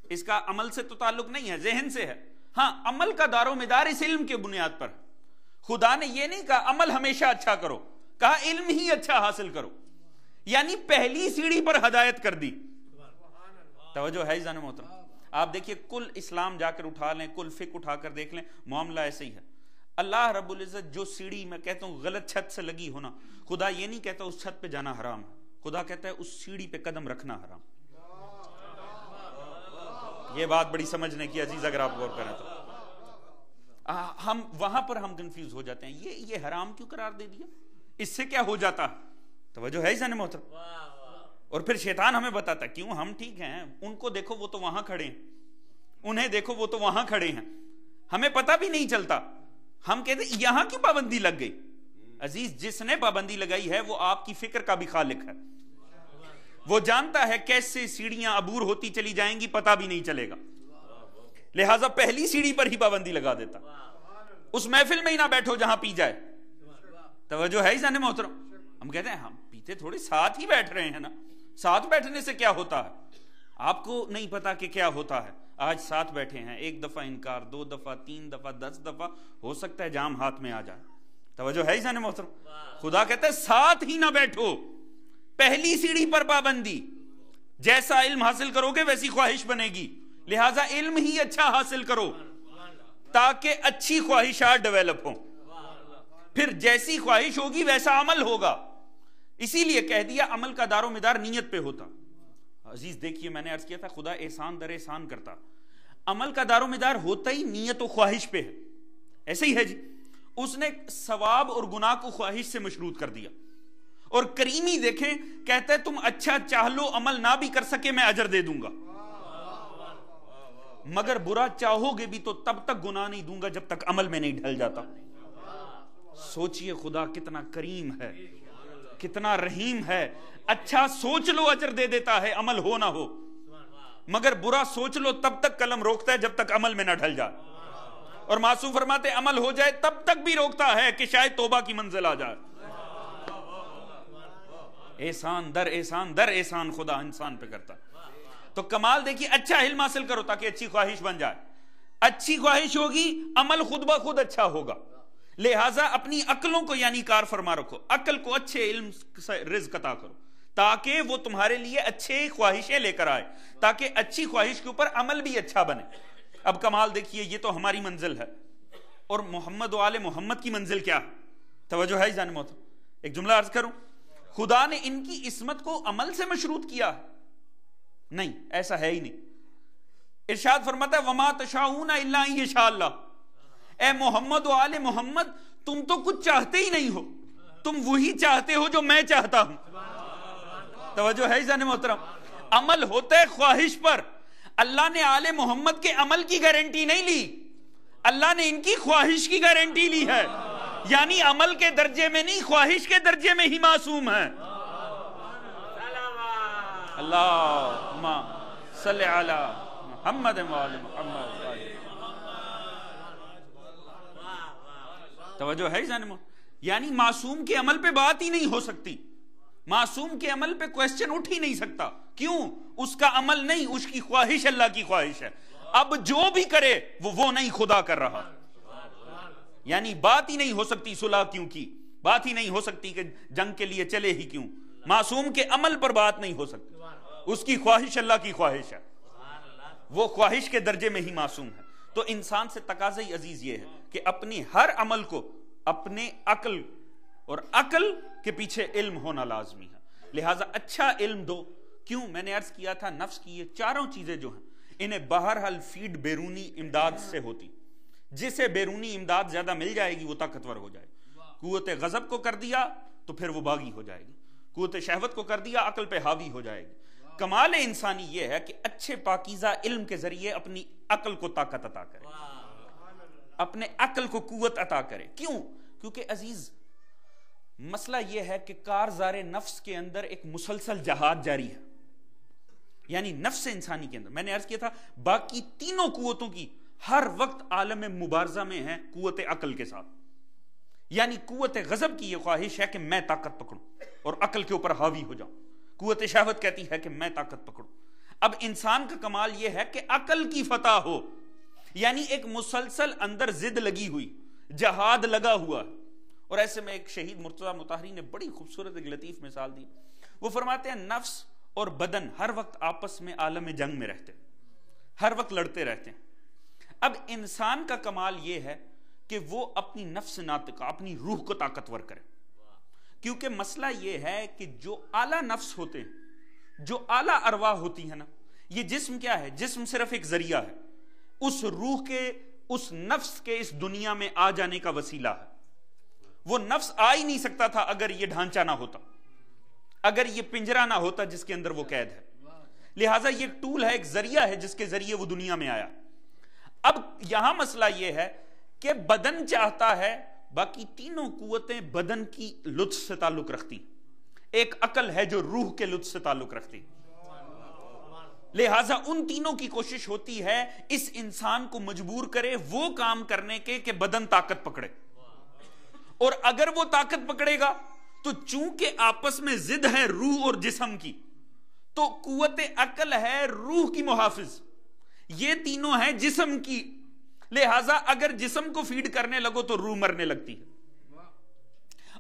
اس کا عمل سے تو تعلق نہیں ہے، ذہن سے ہے، ہاں عمل کا دار و مدار اس علم کے بنیاد پر۔ خدا نے یہ نہیں کہا عمل ہمیشہ اچھا کرو، کہا علم ہی اچھا حاصل کرو، یعنی پہلی سیڑھی پر ہدایت کر دی۔ توجہ ہے عزیزان محترم، آپ دیکھیے کل اسلام جا کر اٹھا لیں، کل فقہ اٹھا کر دیکھ لیں، معاملہ ایسے ہی ہے۔ اللہ رب العزت جو سیڑھی میں کہتا ہوں غلط چھت سے لگی ہونا، خدا یہ نہیں کہتا اس چھت پہ جانا حرام ہے، خدا کہتا ہے اس سیڑھی پہ قدم رکھنا حرام۔ یہ بات بڑی سمجھنے کی عزیز، اگر آپ غور کریں تو ہم وہاں پر ہم کنفیوز ہو جاتے ہیں، یہ حرام کیوں قرار دے دیا، اس سے کیا ہو جاتا۔ توجہ ہے عزیزان محترم، اور پھر شیطان ہمیں بتاتا ہے کیوں ہم ٹھیک ہیں، ان کو دیکھو وہ تو وہاں کھڑے ہیں، انہیں دیکھو وہ تو وہاں کھڑے ہیں، ہمیں پتہ بھی نہیں چلتا، ہم کہتے ہیں یہاں کیوں پابندی لگ گئی۔ عزیز جس نے پابندی لگائی ہے وہ آپ کی فکر کا بھی خالق ہے، وہ جانتا ہے کیسے سیڑھیاں عبور ہوتی چلی جائیں گی پتہ بھی نہیں چلے گا، لہٰذا پہلی سیڑھی پر ہی پابندی لگا دیتا، اس محفل میں ہی نہ بیٹھو جہاں پی جائے۔ توجہ ہے عزیزان محترم، ہم کہتے ہیں ہم پیتے تھوڑی ساتھ ہی بیٹھ رہے ہیں نا، ساتھ بیٹھنے سے کیا ہوتا ہے، آپ کو نہیں پتا کہ کیا ہوتا ہے، آج ساتھ بیٹھے ہیں، ایک دفعہ انکار، 2 دفعہ، 3 دفعہ، 10 دفعہ، ہو سکتا ہے جام ہاتھ میں آ جائے۔ توجہ ہے عزیزان محترم، خدا کہتا ہے ساتھ ہی نہ بیٹھو، پہلی سیڑھی پر پابندی، جیسا علم حاصل کرو گے ویسی خواہش بنے گی، لہٰذا علم ہی اچھا حاصل کرو تاکہ اچھی خواہشات ڈیولپ ہوں، پھر جیسی خواہش ہوگی ویسا عمل ہوگا، اسی لیے کہہ دیا عمل کا دار و مدار نیت پہ ہوتا۔ عزیز دیکھیے میں نے عرض کیا تھا خدا احسان در احسان کرتا، عمل کا دار و مدار ہوتا ہی نیت و خواہش پہ ہے، ایسے ہی ہے جی، اس نے ثواب اور گناہ کو خواہش سے مشروط کر دیا، اور کریمی دیکھیں کہتا ہے تم اچھا چاہ لو عمل نہ بھی کر سکے میں اجر دے دوں گا، مگر برا چاہو گے بھی تو تب تک گناہ نہیں دوں گا جب تک عمل میں نہیں ڈھل جاتا۔ سوچئے خدا کتنا کریم ہے، کتنا رحیم ہے، اچھا سوچ لو اجر دے دیتا ہے عمل ہو نہ ہو، مگر برا سوچ لو تب تک قلم روکتا ہے جب تک عمل میں نہ ڈھل جائے، اور معصوم فرماتے عمل ہو جائے تب تک بھی روکتا ہے کہ شاید توبہ کی منزل آ جائے۔ احسان در احسان در احسان خدا انسان پہ کرتا۔ تو کمال دیکھیے اچھا علم حاصل کرو تاکہ اچھی خواہش بن جائے، اچھی خواہش ہوگی عمل خود بخود اچھا ہوگا، لہٰذا اپنی عقلوں کو یعنی کار فرما رکھو، عقل کو اچھے علم سے رزق عطا کرو تاکہ وہ تمہارے لیے اچھے خواہشیں لے کر آئے، تاکہ اچھی خواہش کے اوپر عمل بھی اچھا بنے۔ اب کمال دیکھیے یہ تو ہماری منزل ہے، اور محمد و آل محمد کی منزل کیا ہے؟ توجہ ہے جان محترم، ایک جملہ عرض کروں، خدا نے ان کی عصمت کو عمل سے مشروط کیا ہے؟ نہیں، ایسا ہے ہی نہیں۔ ارشاد فرماتا ہے وما تشاؤون الا ان یشاء اللہ، اے محمد و آل محمد تم تو کچھ چاہتے ہی نہیں ہو، تم وہی چاہتے ہو جو میں چاہتا ہوں۔ توجہ ہے جان محترم؟ عمل ہوتا ہے خواہش پر. اللہ نے آل محمد کے عمل کی گارنٹی نہیں لی, اللہ نے ان کی خواہش کی گارنٹی لی ہے. یعنی عمل کے درجے میں نہیں, خواہش کے درجے میں ہی معصوم ہے. اللہم صلی علی محمد و آل محمد. توجہ ہے جان محترم؟ یعنی معصوم کے عمل پہ بات ہی نہیں ہو سکتی, معصوم کے عمل پہ کویسچن اٹھ ہی نہیں سکتا. کیوں؟ اس کا عمل نہیں, اس کی خواہش اللہ کی خواہش ہے. اب جو بھی کرے وہ نہیں خدا کر رہا. یعنی بات ہی نہیں ہو سکتی صلح کیوں کی, بات ہی نہیں ہو سکتی کہ جنگ کے لیے چلے ہی کیوں. معصوم کے عمل پر بات نہیں ہو سکتی, اس کی خواہش اللہ کی خواہش ہے, وہ خواہش کے درجے میں ہی معصوم ہے. تو انسان سے تقاضا ہی عزیز یہ ہے کہ اپنی ہر عمل کو اپنے عقل, اور عقل کے پیچھے علم ہونا لازمی ہے. لہٰذا اچھا علم دو. کیوں؟ میں نے عرض کیا تھا نفس کی یہ چاروں چیزیں جو ہیں انہیں بہرحال فیڈ بیرونی امداد سے ہوتی. جسے بیرونی امداد زیادہ مل جائے گی وہ طاقتور ہو جائے گی. قوت غضب کو کر دیا تو پھر وہ باغی ہو جائے گی, قوت شہوت کو کر دیا عقل پہ حاوی ہو جائے گی. کمال انسانی یہ ہے کہ اچھے پاکیزہ علم کے ذریعے اپنی عقل کو طاقت عطا کرے, اپنے عقل کو قوت عطا کرے. کیوں؟ کیونکہ عزیز مسئلہ یہ ہے کہ کارزار نفس کے اندر ایک مسلسل جہاد جاری ہے. یعنی نفس انسانی کے اندر میں نے عرض کیا تھا باقی تینوں قوتوں کی ہر وقت عالم مبارزہ میں ہے قوت عقل کے ساتھ. یعنی قوت غضب کی یہ خواہش ہے کہ میں طاقت پکڑوں اور عقل کے اوپر حاوی ہو جاؤں. قوت شہوت کہتی ہے کہ میں طاقت پکڑوں. اب انسان کا کمال یہ ہے کہ عقل کی فتح ہو. یعنی ایک مسلسل اندر ضد لگی ہوئی, جہاد لگا ہوا. اور ایسے میں ایک شہید مرتضی مطہری نے بڑی خوبصورت ایک لطیف مثال دی. وہ فرماتے ہیں نفس اور بدن ہر وقت آپس میں عالم جنگ میں رہتے, ہر وقت لڑتے رہتے ہیں. اب انسان کا کمال یہ ہے کہ وہ اپنی نفس ناطقہ, اپنی روح کو طاقتور کرے. کیونکہ مسئلہ یہ ہے کہ جو اعلیٰ نفس ہوتے ہیں, جو اعلیٰ ارواح ہوتی ہیں نا, یہ جسم کیا ہے؟ جسم صرف ایک ذریعہ ہے, اس روح کے, اس نفس کے اس دنیا میں آ جانے کا وسیلہ ہے. وہ نفس آ ہی نہیں سکتا تھا اگر یہ ڈھانچہ نہ ہوتا, اگر یہ پنجرہ نہ ہوتا جس کے اندر وہ قید ہے. لہٰذا یہ ایک ٹول ہے, ایک ذریعہ ہے جس کے ذریعے وہ دنیا میں آیا. اب یہاں مسئلہ یہ ہے کہ بدن چاہتا ہے, باقی تینوں قوتیں بدن کی لطف سے تعلق رکھتی, ایک عقل ہے جو روح کے لطف سے تعلق رکھتی. لہٰذا ان تینوں کی کوشش ہوتی ہے اس انسان کو مجبور کرے وہ کام کرنے کے کہ بدن طاقت پکڑے. اور اگر وہ طاقت پکڑے گا تو چونکہ آپس میں ضد ہے روح اور جسم کی, تو قوت عقل ہے روح کی محافظ, یہ تینوں ہیں جسم کی. لہٰذا اگر جسم کو فیڈ کرنے لگو تو روح مرنے لگتی ہے,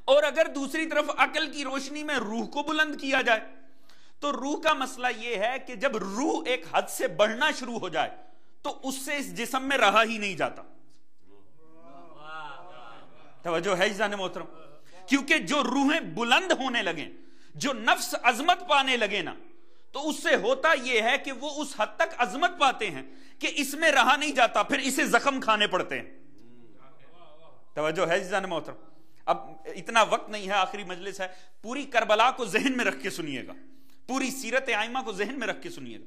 اور اگر دوسری طرف عقل کی روشنی میں روح کو بلند کیا جائے تو روح کا مسئلہ یہ ہے کہ جب روح ایک حد سے بڑھنا شروع ہو جائے تو اس سے اس جسم میں رہا ہی نہیں جاتا. توجہ ہے جان محترم؟ کیونکہ جو روحیں بلند ہونے لگیں, جو نفس عظمت پانے لگے نا, تو اس سے ہوتا یہ ہے کہ وہ اس حد تک عظمت پاتے ہیں کہ اس میں رہا نہیں جاتا, پھر اسے زخم کھانے پڑتے ہیں. توجہ ہے جان محترم؟ اب اتنا وقت نہیں ہے, آخری مجلس ہے, پوری کربلا کو ذہن میں رکھ کے سنیے گا, پوری سیرت ائمہ کو ذہن میں رکھ کے سنیے گا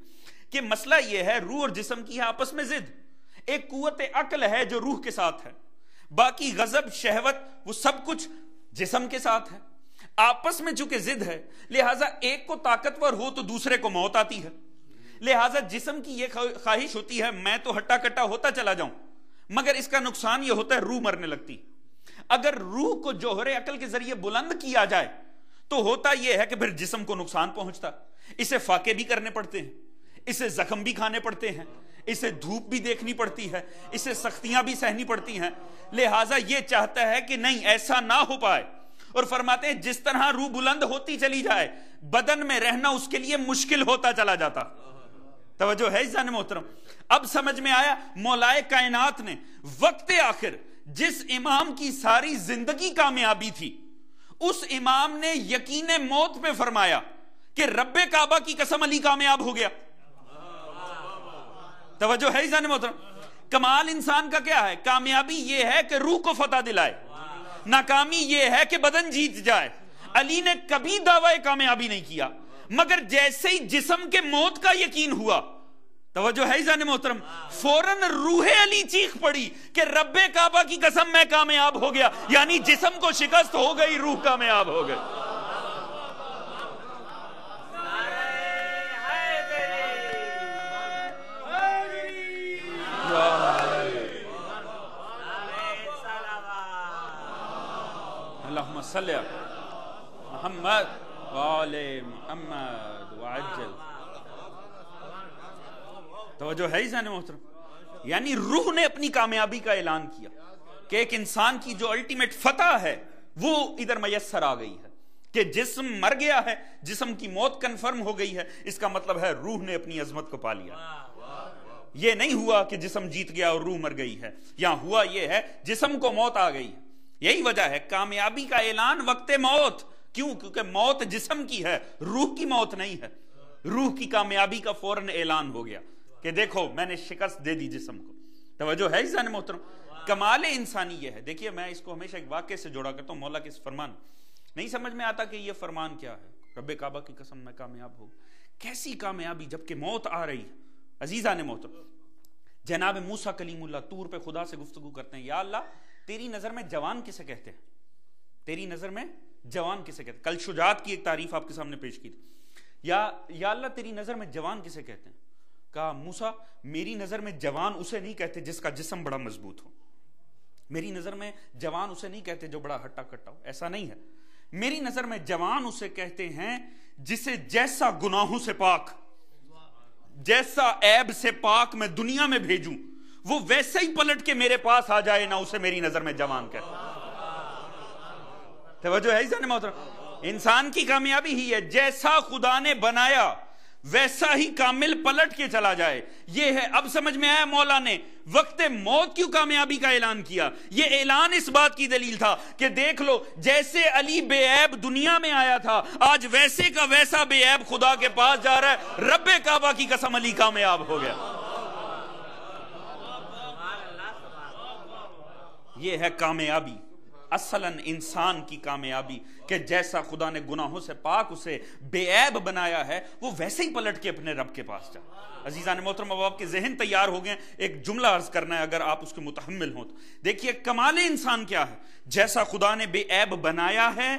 کہ مسئلہ یہ ہے روح اور جسم کی ہے آپس میں ضد. ایک قوت عقل ہے جو روح کے ساتھ ہے, باقی غضب شہوت وہ سب کچھ جسم کے ساتھ ہے. آپس میں چونکہ ضد ہے لہٰذا ایک کو طاقتور ہو تو دوسرے کو موت آتی ہے. لہٰذا جسم کی یہ خواہش ہوتی ہے میں تو ہٹا کٹا ہوتا چلا جاؤں, مگر اس کا نقصان یہ ہوتا ہے روح مرنے لگتی. اگر روح کو جوہر عقل کے ذریعے بلند کیا جائے تو ہوتا یہ ہے کہ پھر جسم کو نقصان پہنچتا, اسے فاقے بھی کرنے پڑتے ہیں, اسے زخم بھی کھانے پڑتے ہیں, اسے دھوپ بھی دیکھنی پڑتی ہے, اسے سختیاں بھی سہنی پڑتی ہیں. لہٰذا یہ چاہتا ہے کہ نہیں ایسا نہ ہو پائے, اور فرماتے ہیں جس طرح روح بلند ہوتی چلی جائے بدن میں رہنا اس کے لیے مشکل ہوتا چلا جاتا. توجہ ہے جان محترم؟ اب سمجھ میں آیا مولائے کائنات نے وقت آخر جس امام کی ساری زندگی کامیابی تھی اس امام نے یقین موت میں فرمایا کہ رب کعبہ کی قسم علی کامیاب ہو گیا. توجہ ہے جان محترم؟ کمال انسان کا کیا ہے؟ کامیابی یہ ہے کہ روح کو فتح دلائے, ناکامی یہ ہے کہ بدن جیت جائے. علی نے کبھی دعوی کامیابی نہیں کیا مگر جیسے ہی جسم کے موت کا یقین ہوا، توجہ ہے عزیزان محترم، فوراً روح علی چیخ پڑی کہ رب کعبہ کی قسم میں کامیاب ہو گیا، یعنی جسم کو شکست ہو گئی، روح کامیاب ہو گئی۔ اللہم صلی محمد وآل محمد وعجل۔ توجہ ہے عزیزان محترم، یعنی روح نے اپنی کامیابی کا اعلان کیا کہ ایک انسان کی جو الٹیمیٹ فتح ہے وہ ادھر میسر آ گئی ہے، کہ جسم مر گیا ہے، جسم کی موت کنفرم ہو گئی ہے، اس کا مطلب ہے روح نے اپنی عظمت کو پا لیا۔ یہ نہیں ہوا کہ جسم جیت گیا اور روح مر گئی ہے، یہاں ہوا یہ ہے جسم کو موت آ گئی ہے۔ یہی وجہ ہے کامیابی کا اعلان وقت موت، کیوں؟ کیونکہ موت جسم کی ہے، روح کی موت نہیں ہے۔ روح کی کامیابی کا فوراً اعلان ہو گیا کہ دیکھو میں نے شکست دے دی جسم کو۔ توجہ ہے عزیزان محترم، کمال انسانی یہ ہے۔ دیکھیے میں اس کو ہمیشہ ایک واقعے سے جوڑا کرتا ہوں، مولا کے اس فرمان نہیں سمجھ میں آتا کہ یہ فرمان کیا ہے، رب کعبہ کی قسم میں کامیاب ہو۔ کیسی کامیابی جبکہ موت آ رہی ہے۔ عزیزان محترم، جناب موسیٰ کلیم اللہ طور پہ خدا سے گفتگو کرتے ہیں، یا اللہ تیری نظر میں جوان کسے کہتے ہیں؟ تیری نظر میں جوان کسے کہتے ہیں؟ کل شجاعت کی ایک تعریف آپ کے سامنے پیش کی تھی۔ یا اللہ تیری نظر میں جوان کسے کہتے ہیں؟ کہا موسیٰ میری نظر میں جوان اسے نہیں کہتے جس کا جسم بڑا مضبوط ہو، میری نظر میں جوان اسے نہیں کہتے جو بڑا ہٹا کٹا ہو، ایسا نہیں ہے۔ میری نظر میں جوان اسے کہتے ہیں جسے جیسا گناہوں سے پاک، جیسا عیب سے پاک میں دنیا میں بھیجوں وہ ویسے ہی پلٹ کے میرے پاس آ جائے نہ، اسے میری نظر میں جوان کہتے ہیں۔ توجہ ہے عزیزان محترم، انسان کی کامیابی ہی ہے جیسا خدا نے بنایا ویسا ہی کامل پلٹ کے چلا جائے۔ یہ ہے، اب سمجھ میں آیا مولا نے وقت موت کیوں کامیابی کا اعلان کیا۔ یہ اعلان اس بات کی دلیل تھا کہ دیکھ لو جیسے علی بے عیب دنیا میں آیا تھا، آج ویسے کا ویسا بے عیب خدا کے پاس جا رہا ہے۔ رب کعبہ کی قسم علی کامیاب ہو گیا۔ یہ ہے کامیابی، اصلاً انسان کی کامیابی، کہ جیسا خدا نے گناہوں سے پاک اسے بے عیب بنایا ہے وہ ویسے ہی پلٹ کے اپنے رب کے پاس جائے۔ عزیزان محترم، اب آپ کے ذہن تیار ہو گئے، ایک جملہ عرض کرنا ہے اگر آپ اس کے متحمل ہوں تو۔ دیکھیے کمال انسان کیا ہے، جیسا خدا نے بے عیب بنایا ہے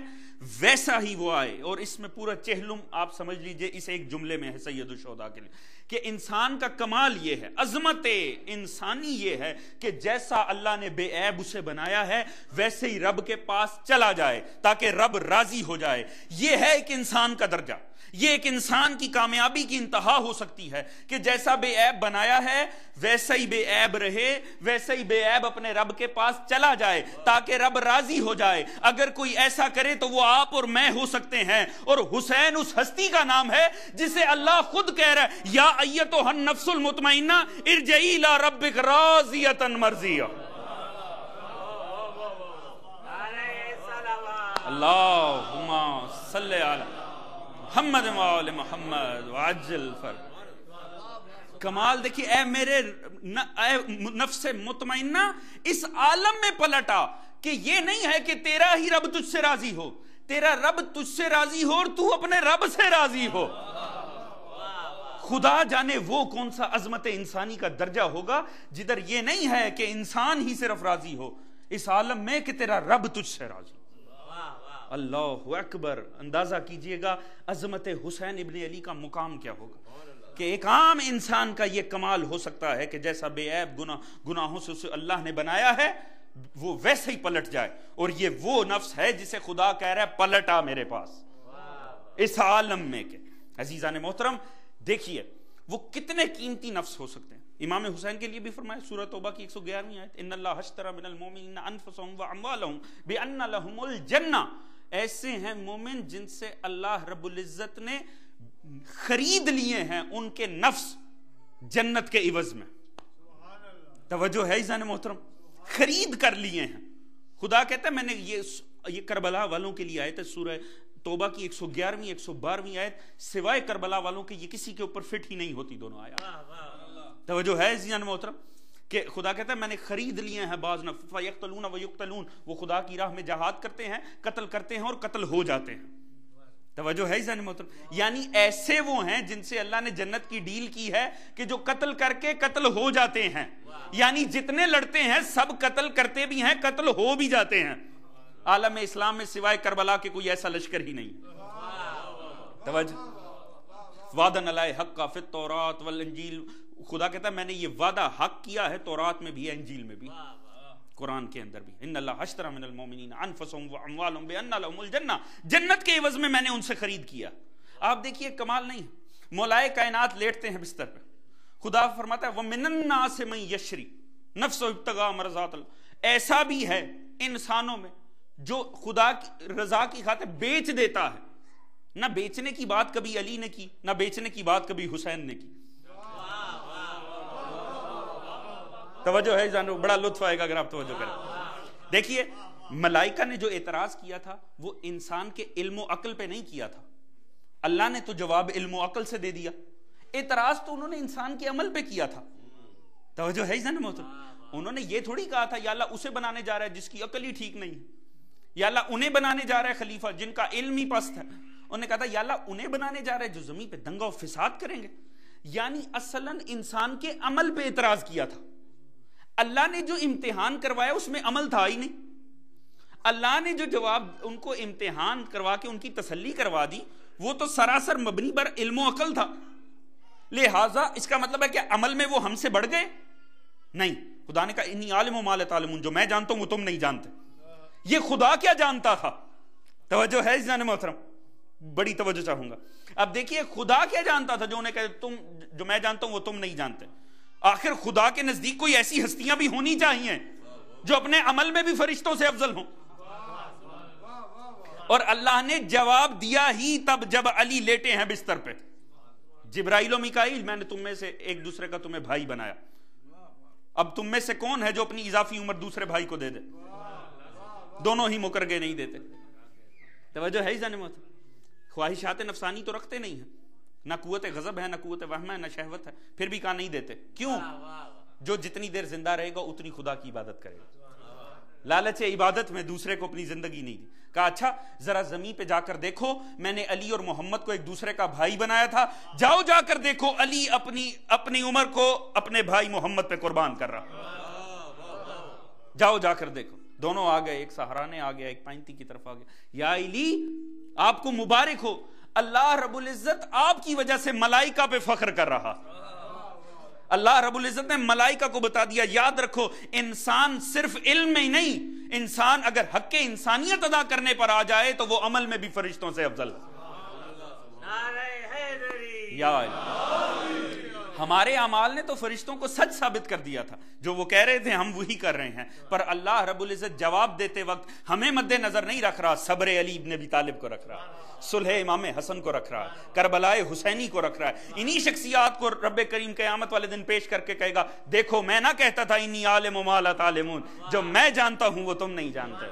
ویسا ہی وہ آئے۔ اور اس میں پورا چہلم آپ سمجھ لیجئے اس ایک جملے میں ہے سید الشہداء کے لیے، کہ انسان کا کمال یہ ہے، عظمت انسانی یہ ہے کہ جیسا اللہ نے بے عیب اسے بنایا ہے ویسے ہی رب کے پاس چلا جائے تاکہ رب راضی ہو جائے۔ یہ ہے ایک انسان کا درجہ، یہ ایک انسان کی کامیابی کی انتہا ہو سکتی ہے کہ جیسا بے عیب بنایا ہے ویسا ہی بے عیب رہے، ویسا ہی بے عیب اپنے رب کے پاس چلا جائے تاکہ رب راضی ہو جائے۔ اگر کوئی ایسا کرے تو وہ آپ اور میں ہو سکتے ہیں، اور حسین اس ہستی کا نام ہے جسے اللہ خود کہہ رہا ہے، یا ایتھا النفس المطمئنہ ارجعی الی ربک راضیۃ مرضیہ۔ اللہم صلی علی محمد وآل محمد وعجل فرج۔ کمال دیکھیے، اے میرے اے نفس مطمئنہ اس عالم میں پلٹا کہ یہ نہیں ہے کہ تیرا ہی رب تجھ سے راضی ہو، تیرا رب تجھ سے راضی ہو اور تو اپنے رب سے راضی ہو۔ خدا جانے وہ کون سا عظمت انسانی کا درجہ ہوگا جدھر یہ نہیں ہے کہ انسان ہی صرف راضی ہو اس عالم میں، کہ تیرا رب تجھ سے راضی ہو۔ اللہ اکبر، اندازہ کیجئے گا عظمت حسین ابن علی کا مقام کیا ہوگا، کہ ایک عام انسان کا یہ کمال ہو سکتا ہے کہ جیسا بے عیب گناہوں سے اسے اللہ نے بنایا ہے وہ ویسے ہی پلٹ جائے۔ اور یہ وہ نفس ہے جسے خدا کہہ رہا ہے پلٹا میرے پاس اس عالم میں۔ کہ عزیزان محترم دیکھیے وہ کتنے قیمتی نفس ہو سکتے ہیں۔ امام حسین کے لیے بھی فرمایا سورہ توبہ کی 111ویں آیت، ان اللہ اشتری من المؤمنین انفسهم واموالهم بان لهم الجنہ۔ ایسے ہیں مومن جن سے اللہ رب العزت نے خرید لیے ہیں ان کے نفس جنت کے عوض میں۔ توجہ ہے عزیزان محترم، خرید کر لیے ہیں۔ خدا کہتا ہے میں نے یہ کربلا والوں کے لیے آیت ہے سورہ توبہ کی 111ویں 112ویں آیت، سوائے کربلا والوں کے یہ کسی کے اوپر فٹ ہی نہیں ہوتی دونوں آیات۔ توجہ ہے عزیزان محترم کہ خدا کہتا ہے میں نے خرید لیے ہیں بعض نفس فیقتلون ویقتلون، وہ خدا کی راہ میں جہاد کرتے ہیں، قتل کرتے ہیں اور قتل ہو جاتے ہیں۔ توجہ ہے ذہن محترم؟ یعنی ایسے وہ ہیں جن سے اللہ نے جنت کی ڈیل کی ہے کہ جو قتل کر کے قتل ہو جاتے ہیں، یعنی جتنے لڑتے ہیں سب قتل کرتے بھی ہیں، قتل ہو بھی جاتے ہیں. عالم اسلام میں سوائے کربلا کے کوئی ایسا لشکر ہی نہیں. توجہ. وعدن علیہ حق فی التوراۃ والانجیل، خدا کہتا ہے میں نے یہ وعدہ حق کیا ہے، تورات میں بھی ہے، انجیل میں بھی، قرآن کے اندر بھی. ان اللہ اشتری من المؤمنین انفسهم واموالهم بان لهم الجنہ، جنت کے عوض میں میں نے ان سے خرید کیا. آپ دیکھیے کمال نہیں، مولائے کائنات لیٹتے ہیں بستر پہ، خدا فرماتا ہے ومن الناس من یشری نفسه ابتغاء مرضات اللہ، ایسا بھی ہے انسانوں میں جو خدا کی رضا کی خاطر بیچ دیتا ہے. نہ بیچنے کی بات کبھی علی نے کی، نہ بیچنے کی بات کبھی حسین نے کی. توجہ ہے جانو، بڑا لطف آئے گا اگر آپ توجہ کریں. دیکھیے ملائکہ نے جو اعتراض کیا تھا وہ انسان کے علم و عقل پہ نہیں کیا تھا، اللہ نے تو جواب علم و عقل سے دے دیا. اعتراض تو انہوں نے انسان کے عمل پہ کیا تھا. توجہ ہے جانو محترم؟ انہوں نے یہ تھوڑی کہا تھا یا اللہ اسے بنانے جا رہا ہے جس کی عقل ہی ٹھیک نہیں ہے، یا اللہ انہیں بنانے جا رہا ہے خلیفہ جن کا علم ہی پست ہے. انہوں نے کہا تھا یا اللہ انہیں بنانے جا رہا ہے جو زمین پہ دنگا و فساد کریں گے. یعنی اصلاً انسان کے عمل پہ اعتراض کیا تھا. اللہ نے جو امتحان کروایا اس میں عمل تھا ہی نہیں. اللہ نے جو جواب ان کو امتحان کروا کے ان کی تسلی کروا دی وہ تو سراسر مبنی بر علم و عقل تھا. لہٰذا اس کا مطلب ہے کہ عمل میں وہ ہم سے بڑھ گئے نہیں. خدا نے کہا انی عالم و ما لا تعلمون، جو میں جانتا ہوں وہ تم نہیں جانتے. یہ خدا کیا جانتا تھا؟ توجہ ہے جان محترم؟ بڑی توجہ چاہوں گا. اب دیکھیے خدا کیا جانتا تھا جو انہیں کہے تم جو میں جانتا ہوں وہ تم نہیں جانتے. آخر خدا کے نزدیک کوئی ایسی ہستیاں بھی ہونی چاہیے جو اپنے عمل میں بھی فرشتوں سے افضل ہوں. اور اللہ نے جواب دیا ہی تب جب علی لیٹے ہیں بستر پہ. جبرائیل و میکائیل میں نے تم میں سے ایک دوسرے کا تمہیں بھائی بنایا، اب تم میں سے کون ہے جو اپنی اضافی عمر دوسرے بھائی کو دے دے؟ دونوں ہی مکر گئے، نہیں دیتے. توجہ ہے جانے محترم؟ خواہشات نفسانی تو رکھتے نہیں ہیں، نہ قوت غضب ہے، نہ قوت وہم ہے، نہ شہوت ہے، پھر بھی کہا نہیں دیتے. کیوں؟ جو جتنی دیر زندہ رہے گا اتنی خدا کی عبادت کرے گا. لالچ عبادت میں دوسرے کو اپنی زندگی نہیں دی. کہا اچھا ذرا زمین پہ جا کر دیکھو، میں نے علی اور محمد کو ایک دوسرے کا بھائی بنایا تھا، جاؤ جا کر دیکھو علی اپنی عمر کو اپنے بھائی محمد پہ قربان کر رہا. جاؤ جا کر دیکھو. دونوں آ گئے، ایک سہرانے آ گیا، ایک پائنتی کی طرف آ گیا. یا علی آپ کو مبارک ہو، اللہ رب العزت آپ کی وجہ سے ملائکہ پہ فخر کر رہا. اللہ رب العزت نے ملائکہ کو بتا دیا یاد رکھو انسان صرف علم میں ہی نہیں، انسان اگر حق انسانیت ادا کرنے پر آ جائے تو وہ عمل میں بھی فرشتوں سے افضل. یا ہمارے اعمال نے تو فرشتوں کو سچ ثابت کر دیا تھا، جو وہ کہہ رہے تھے ہم وہی کر رہے ہیں. پر اللہ رب العزت جواب دیتے وقت ہمیں مد نظر نہیں رکھ رہا، صبر علی ابن ابی طالب کو رکھ رہا، صلح امام حسن کو رکھ رہا ہے، کربلائے حسینی کو رکھ رہا ہے. انہی شخصیات کو رب کریم قیامت والے دن پیش کر کے کہے گا دیکھو میں نہ کہتا تھا انی عالم ما لا تعلمون، جو میں جانتا ہوں وہ تم نہیں جانتے.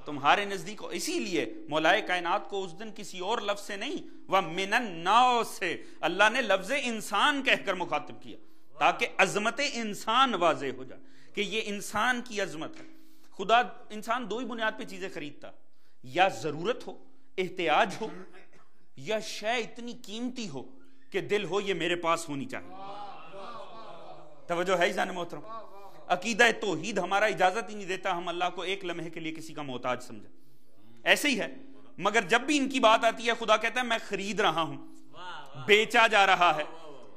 تمہارے نزدیک. اسی لیے مولائے کائنات کو اس دن کسی اور لفظ سے نہیں وَمِنَ النَّاسِ سے اللہ نے لفظ انسان کہہ کر مخاطب کیا تاکہ عظمت انسان واضح ہو جائے کہ یہ انسان کی عظمت ہے. خدا انسان دو ہی بنیاد پہ چیزیں خریدتا، یا ضرورت ہو، احتیاج ہو، یا شے اتنی قیمتی ہو کہ دل ہو یہ میرے پاس ہونی چاہیے. توجہ ہے جان محترم؟ عقیدہ توحید ہمارا اجازت ہی نہیں دیتا ہم اللہ کو ایک لمحے کے لیے کسی کا محتاج سمجھیں. ایسے ہی ہے، مگر جب بھی ان کی بات آتی ہے خدا کہتا ہے میں خرید رہا ہوں، بیچا جا رہا ہے.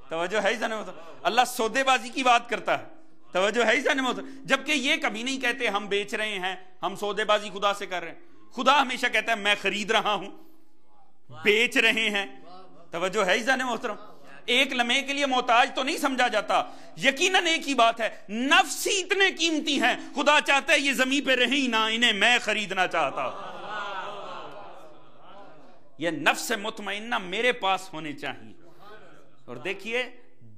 توجہ ہے جان محترم؟ اللہ سودے بازی کی بات کرتا ہے. توجہ ہے جان محترم؟ جبکہ یہ کبھی نہیں کہتے ہم بیچ رہے ہیں، ہم سودے بازی خدا سے کر رہے ہیں. خدا ہمیشہ کہتا ہے میں خرید رہا ہوں، بیچ رہے ہیں. توجہ ہے جان محترم؟ ایک لمحے کے لیے محتاج تو نہیں سمجھا جاتا. یقیناً ایک ہی بات ہے، نفس ہی اتنے قیمتی ہیں خدا چاہتا ہے یہ زمین پہ رہیں نہ، انہیں میں خریدنا چاہتا. یہ نفس مطمئنہ میرے پاس ہونے چاہیے. اور دیکھیے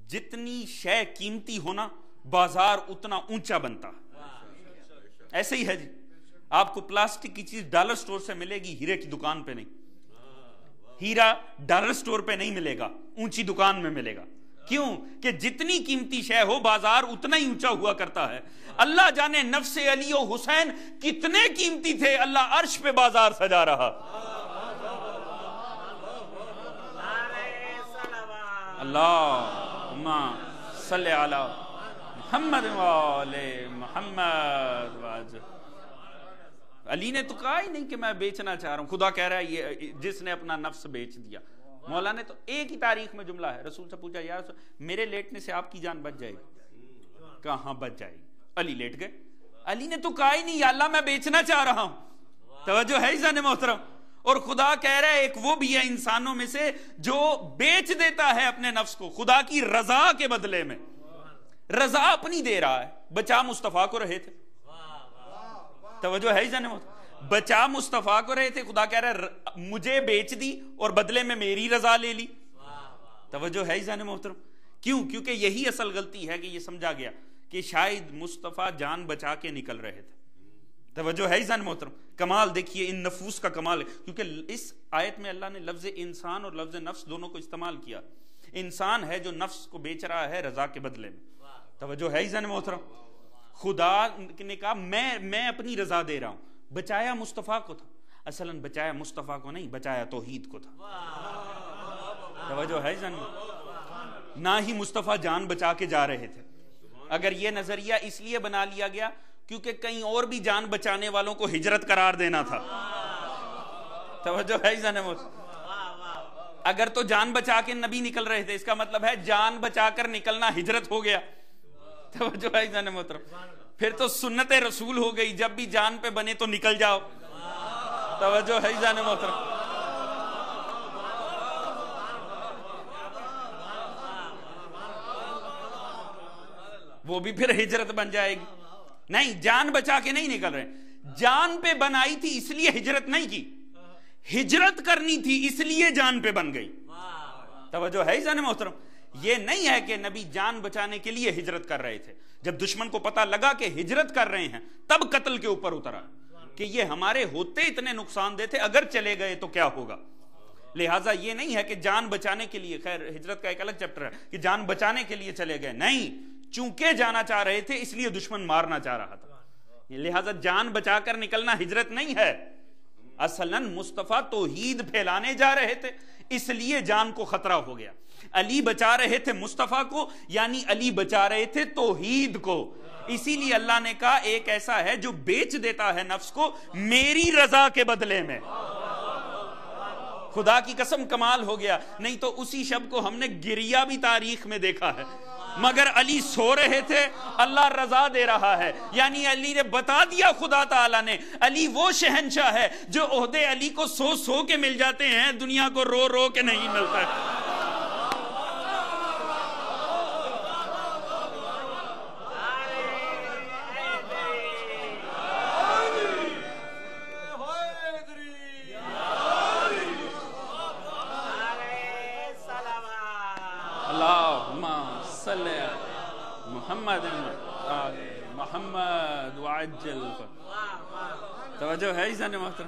جتنی شے قیمتی ہونا بازار اتنا اونچا بنتا. ایسے ہی ہے جی، آپ کو پلاسٹک کی چیز ڈالر سٹور سے ملے گی، ہیرے کی دکان پہ نہیں. ہیرا ڈالر سٹور پہ نہیں ملے گا، اونچی دکان میں ملے گا. کیوں کہ جتنی قیمتی شے ہو بازار اتنا ہی اونچا ہوا کرتا ہے. اللہ جانے نفس علی و حسین کتنے قیمتی تھے، اللہ عرش پہ بازار سجا رہا. اللہم صلی علی محمد وآلِ محمد. علی نے تو کہا ہی نہیں کہ میں بیچنا چاہ رہا ہوں، خدا کہہ رہا ہے یہ جس نے اپنا نفس بیچ دیا. مولا نے تو ایک ہی تاریخ میں جملہ ہے، رسول سے پوچھا یا رسول میرے لیٹنے سے آپ کی جان بچ جائے گی؟ کہاں بچ جائے گی؟ علی لیٹ گئے. علی نے تو کہا ہی نہیں یا اللہ میں بیچنا چاہ رہا ہوں. توجہ ہے عزیزان محترم. اور خدا کہہ رہا ہے ایک وہ بھی ہے انسانوں میں سے جو بیچ دیتا ہے اپنے نفس کو خدا کی رضا کے بدلے میں. رضا اپنی دے رہا ہے. بچا مصطفیٰ کو رہے تھے. توجہ ہے عزیزان محترم. بچا مصطفیٰ کو رہے تھے، خدا کہہ رہا ہے مجھے بیچ دی اور بدلے میں میری رضا لے لی. توجہ ہے عزیزان محترم. کیوں؟ کیونکہ یہی اصل غلطی ہے کہ یہ سمجھا گیا کہ شاید مصطفیٰ جان بچا کے نکل رہے تھے. توجہ ہے عزیزان محترم. کمال دیکھیے ان نفوس کا کمال ہے، کیونکہ اس آیت میں اللہ نے لفظ انسان اور لفظ نفس دونوں کو استعمال کیا. انسان ہے جو نفس کو بیچ رہا ہے رضا کے بدلے میں. توجہ ہے عزیزان محترم. خدا نے کہا میں اپنی رضا دے رہا ہوں. بچایا مصطفیٰ کو تھا، اصلاً بچایا مصطفیٰ کو نہیں، بچایا توحید کو تھا. توجہ ہے عزیزان محترم. نہ ہی مصطفیٰ جان بچا کے جا رہے تھے. اگر یہ نظریہ اس لیے بنا لیا گیا کیونکہ کہیں اور بھی جان بچانے والوں کو ہجرت قرار دینا تھا. توجہ ہے عزیزان محترم. اگر تو جان بچا کے نبی نکل رہے تھے، اس کا مطلب ہے جان بچا کر نکلنا ہجرت ہو گیا. توجہ ہے عزیزان محترم. پھر تو سنت رسول ہو گئی، جب بھی جان پہ بنے تو نکل جاؤ. توجہ ہے عزیزان محترم. وہ بھی پھر ہجرت بن جائے گی. نہیں، جان بچا کے نہیں نکل رہے. جان پہ بنائی تھی اس لیے ہجرت نہیں کی، ہجرت کرنی تھی اس لیے جان پہ بن گئی. توجہ ہے عزیزان محترم. یہ نہیں ہے کہ نبی جان بچانے کے لیے ہجرت کر رہے تھے. جب دشمن کو پتا لگا کہ ہجرت کر رہے ہیں تب قتل کے اوپر اترا کہ یہ ہمارے ہوتے اتنے نقصان دہ تھے، اگر چلے گئے تو کیا ہوگا. لہٰذا یہ نہیں ہے کہ جان بچانے کے لیے، خیر ہجرت کا ایک الگ چیپٹر ہے کہ جان بچانے کے لیے چلے گئے. نہیں، چونکہ جانا چاہ رہے تھے اس لیے دشمن مارنا چاہ رہا تھا. لہٰذا جان بچا کر نکلنا ہجرت نہیں ہے. اصلاً مصطفیٰ توحید پھیلانے جا رہے تھے اس لیے جان کو خطرہ ہو گیا. علی بچا رہے تھے مصطفیٰ کو، یعنی علی بچا رہے تھے توحید کو. اسی لیے اللہ نے کہا ایک ایسا ہے جو بیچ دیتا ہے نفس کو میری رضا کے بدلے میں. خدا کی قسم کمال ہو گیا. نہیں تو اسی شب کو ہم نے گریا بھی تاریخ میں دیکھا ہے، مگر علی سو رہے تھے، اللہ رضا دے رہا ہے. یعنی علی نے بتا دیا خدا تعالیٰ نے علی وہ شہنشاہ ہے جو عہدے علی کو سو سو کے مل جاتے ہیں، دنیا کو رو رو کے نہیں ملتا ہے. محمد وعجل. توجہ ہے عزیزان محترم.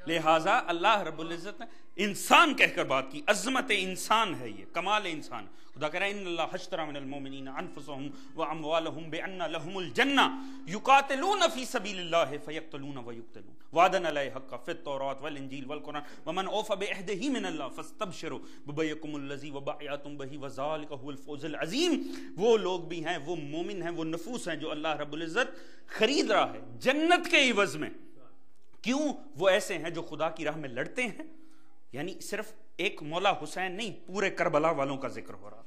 لہٰذا اللہ رب العزت نے انسان کہہ کر بات کی. عظمت انسان ہے یہ، کمال انسان. خدا کہہ رہا ہے ان اللہ اشتری من المؤمنین انفسهم واموالهم بان لهم الجنہ یقاتلون فی سبیل اللہ فیقتلون ویقتلون وعدا علیہ حقا فی التوراۃ والانجیل والقرآن ومن اوفی بعہدہ من اللہ فاستبشروا ببیعکم الذی وبایعتم بہ وذلک هو الفوز العظیم. وہ لوگ بھی ہیں، وہ مومن ہیں، وہ نفوس ہیں جو اللہ رب العزت خرید رہا ہے جنت کے عوض میں. کیوں؟ وہ ایسے ہیں جو خدا کی راہ میں لڑتے ہیں. یعنی صرف ایک مولا حسین نہیں، پورے کربلا والوں کا ذکر ہو رہا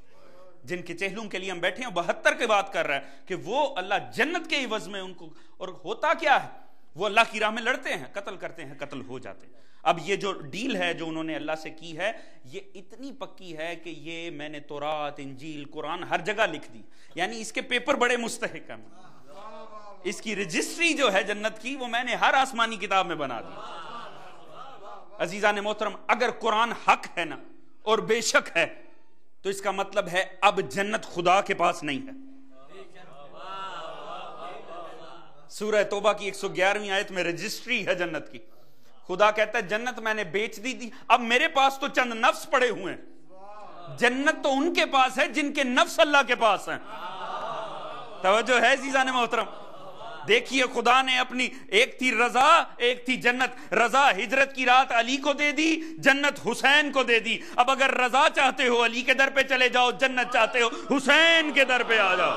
جن کے چہلوں کے لیے ہم بیٹھے ہیں. 72 کے بات کر رہا ہے کہ وہ اللہ جنت کے عوض میں ان کو، اور ہوتا کیا ہے وہ اللہ کی راہ میں لڑتے ہیں، قتل کرتے ہیں، قتل ہو جاتے ہیں. اب یہ جو ڈیل ہے جو انہوں نے اللہ سے کی ہے یہ اتنی پکی ہے کہ یہ میں نے تورات، انجیل، قرآن ہر جگہ لکھ دی. یعنی اس کے پیپر بڑے مستحق ہیں. اس کی رجسٹری جو ہے جنت کی وہ میں نے ہر آسمانی کتاب میں بنا دی. عزیزان محترم، اگر قرآن حق ہے نا اور بے شک ہے تو اس کا مطلب ہے اب جنت خدا کے پاس نہیں ہے. سورہ توبہ کی 111ویں آیت میں رجسٹری ہے جنت کی. خدا کہتا ہے جنت میں نے بیچ دی تھی، اب میرے پاس تو چند نفس پڑے ہوئے ہیں. جنت تو ان کے پاس ہے جن کے نفس اللہ کے پاس ہیں. توجہ ہے عزیزان محترم. دیکھیے خدا نے اپنی ایک تھی رضا ایک تھی جنت. رضا ہجرت کی رات علی کو دے دی, جنت حسین کو دے دی. اب اگر رضا چاہتے ہو علی کے در پہ چلے جاؤ, جنت چاہتے ہو حسین کے در پہ آ جاؤ.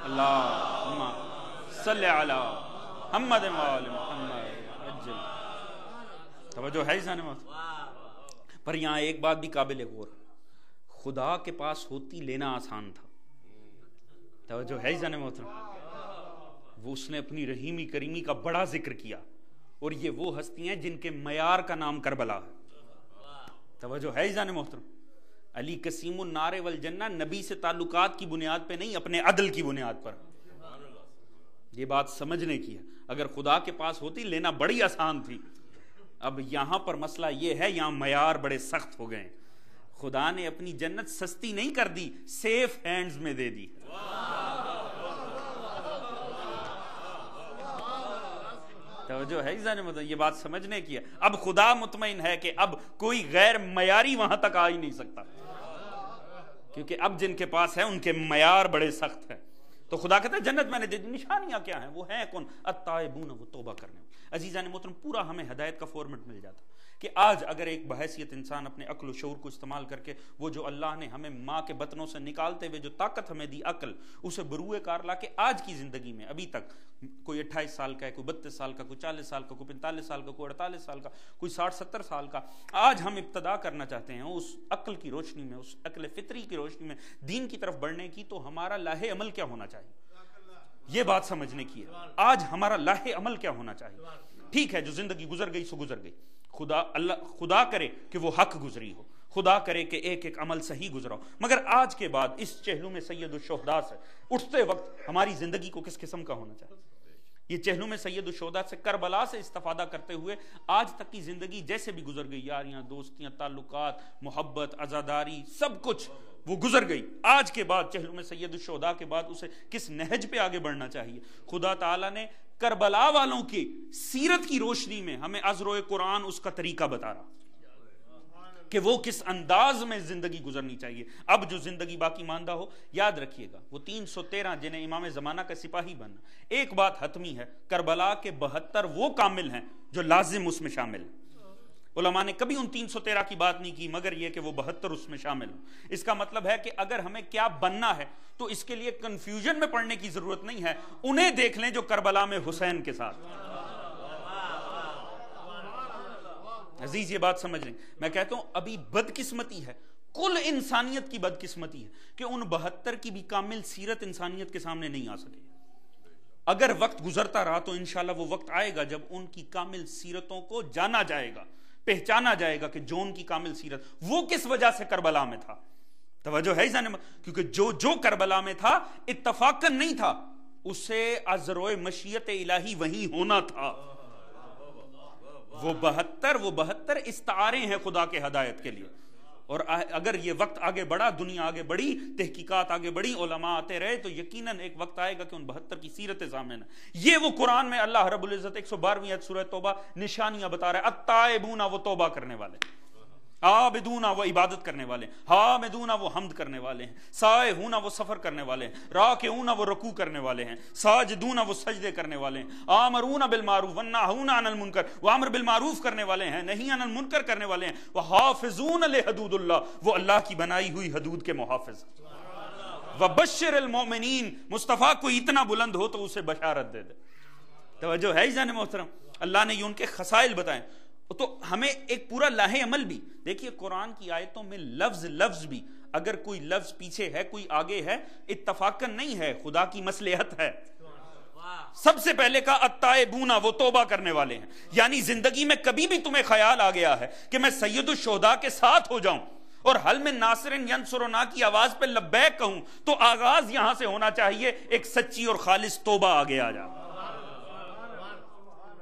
اللہم صلی علی محمد وآل محمد. توجہ ہے عزیزان محترم. پر یہاں ایک بات بھی قابل غور, خدا کے پاس ہوتی لینا آسان تھا. توجہ ہے عزیزان محترم. وہ اس نے اپنی رحیمی کریمی کا بڑا ذکر کیا, اور یہ وہ ہستی ہیں جن کے معیار کا نام کربلا ہے. توجہ ہے عزیزان محترم. علی قسیم النار والجنہ نبی سے تعلقات کی بنیاد پہ نہیں, اپنے عدل کی بنیاد پر. یہ بات سمجھنے کی ہے. اگر خدا کے پاس ہوتی لینا بڑی آسان تھی. اب یہاں پر مسئلہ یہ ہے, یہاں معیار بڑے سخت ہو گئے. خدا نے اپنی جنت سستی نہیں کر دی, سیف ہینڈز میں دے دی. توجہ ہے عزیزان محترم, یہ بات سمجھنے کی ہے. اب خدا مطمئن ہے کہ اب کوئی غیر معیاری وہاں تک آ ہی نہیں سکتا, کیونکہ اب جن کے پاس ہے ان کے معیار بڑے سخت ہیں. تو خدا کہتا ہے جنت میں نے دے دی. نشانیاں کیا ہیں؟ وہ ہیں کون؟ التائبون, وہ توبہ کرنے. عزیزان محترم پورا ہمیں ہدایت کا فارمیٹ مل جاتا کہ آج اگر ایک بحیثیت انسان اپنے عقل و شعور کو استعمال کر کے وہ جو اللہ نے ہمیں ماں کے بطنوں سے نکالتے ہوئے جو طاقت ہمیں دی عقل, اسے بروئے کار لا کے آج کی زندگی میں ابھی تک کوئی 28 سال کا ہے, کوئی 32 سال کا, کوئی 40 سال کا, کوئی 45 سال کا, کوئی 48 سال کا, کوئی 60-70 سال کا, آج ہم ابتدا کرنا چاہتے ہیں اس عقل کی روشنی میں, اس عقل فطری کی روشنی میں دین کی طرف بڑھنے کی, تو ہمارا لاہ عمل کیا ہونا چاہیے؟ یہ بات سمجھنے کی ہے. آج ہمارا لاہ عمل کیا ہونا چاہیے؟ ٹھیک ہے جو زندگی گزر گئی سو گزر گئی, خدا کرے کہ وہ حق گزری ہو, خدا کرے کہ ایک ایک عمل صحیح گزرا ہو, مگر آج کے بعد اس چہلو میں سید الشہداء سے اٹھتے وقت ہماری زندگی کو کس قسم کا ہونا چاہیے؟ یہ چہلو میں سید الشہداء سے کربلا سے استفادہ کرتے ہوئے آج تک کی زندگی جیسے بھی گزر گئی, یاریاں, دوستیاں, تعلقات, محبت, عزاداری, سب کچھ وہ گزر گئی. آج کے بعد چہلو میں سید الشہداء کے بعد اسے کس نہج پہ آگے بڑھنا چاہیے؟ خدا تعالیٰ نے کربلا والوں کی سیرت کی روشنی میں ہمیں ازروء قرآن اس کا طریقہ بتا رہا کہ وہ کس انداز میں زندگی گزرنی چاہیے. اب جو زندگی باقی ماندہ ہو, یاد رکھیے گا وہ 313 جنہیں امام زمانہ کا سپاہی بننا, ایک بات حتمی ہے, کربلا کے 72 وہ کامل ہیں جو لازم اس میں شامل ہیں. علماء نے کبھی ان 313 کی بات نہیں کی مگر یہ کہ وہ 72 اس میں شامل ہوں. اس کا مطلب ہے کہ اگر ہمیں کیا بننا ہے تو اس کے لیے کنفیوژن میں پڑھنے کی ضرورت نہیں ہے, انہیں دیکھ لیں جو کربلا میں حسین کے ساتھ. عزیز یہ بات سمجھ لیں. میں کہتا ہوں ابھی بدقسمتی ہے, کل انسانیت کی بدقسمتی ہے کہ ان 72 کی بھی کامل سیرت انسانیت کے سامنے نہیں آ سکے. اگر وقت گزرتا رہا تو انشاءاللہ وہ وقت آئے گا جب ان کی کامل سیرتوں کو جانا جائے گا, پہچانا جائے گا کہ جو ان کی کامل سیرت وہ کس وجہ سے کربلا میں تھا. توجہ ہے جانے, کیونکہ جو کربلا میں تھا اتفاقاً نہیں تھا, اسے ازروء مشیت الہی وہیں ہونا تھا. وہ 72 استعارے ہیں خدا کے ہدایت کے لیے. اور اگر یہ وقت آگے بڑھا, دنیا آگے بڑھی, تحقیقات آگے بڑھی, علماء آتے رہے, تو یقیناً ایک وقت آئے گا کہ ان 72 کی سیرتیں سامنے نہ. یہ وہ قرآن میں اللہ رب العزت 112ویں آیت سورہ توبہ نشانیاں بتا رہا ہے. التائبون, وہ توبہ کرنے والے, عابدون, وہ عبادت کرنے والے, حامدون, وہ حمد کرنے والے ہیں, سائحون, وہ سفر کرنے والے ہیں, راکعون, وہ رکوع کرنے والے ہیں, ساجدون, وہ سجدے کرنے والے ہیں, آمرون بالمعروف والناہون عن المنکر, وہ امر بالمعروف کرنے والے ہیں, نہی عن المنکر کرنے والے ہیں, وحافظون لحدود اللہ, وہ اللہ کی بنائی ہوئی حدود کے محافظ. وبشر المؤمنین, مصطفیٰ کو اتنا بلند ہو تو اسے بشارت دے دے. توجہ ہے جان محترم, اللہ نے یہ ان کے خصائل بتائیں. تو ہمیں ایک پورا لاہ عمل بھی دیکھیے, قرآن کی آیتوں میں لفظ بھی, اگر کوئی لفظ پیچھے ہے کوئی آگے ہے, اتفاقاً نہیں ہے, خدا کی مصلحت ہے. سب سے پہلے کا التائبون, وہ توبہ کرنے والے ہیں. یعنی زندگی میں کبھی بھی تمہیں خیال آ گیا ہے کہ میں سید الشہداء کے ساتھ ہو جاؤں اور حل من ناصر ینصرنا کی آواز پہ لبیک کہوں, تو آغاز یہاں سے ہونا چاہیے, ایک سچی اور خالص توبہ آگے آ جا.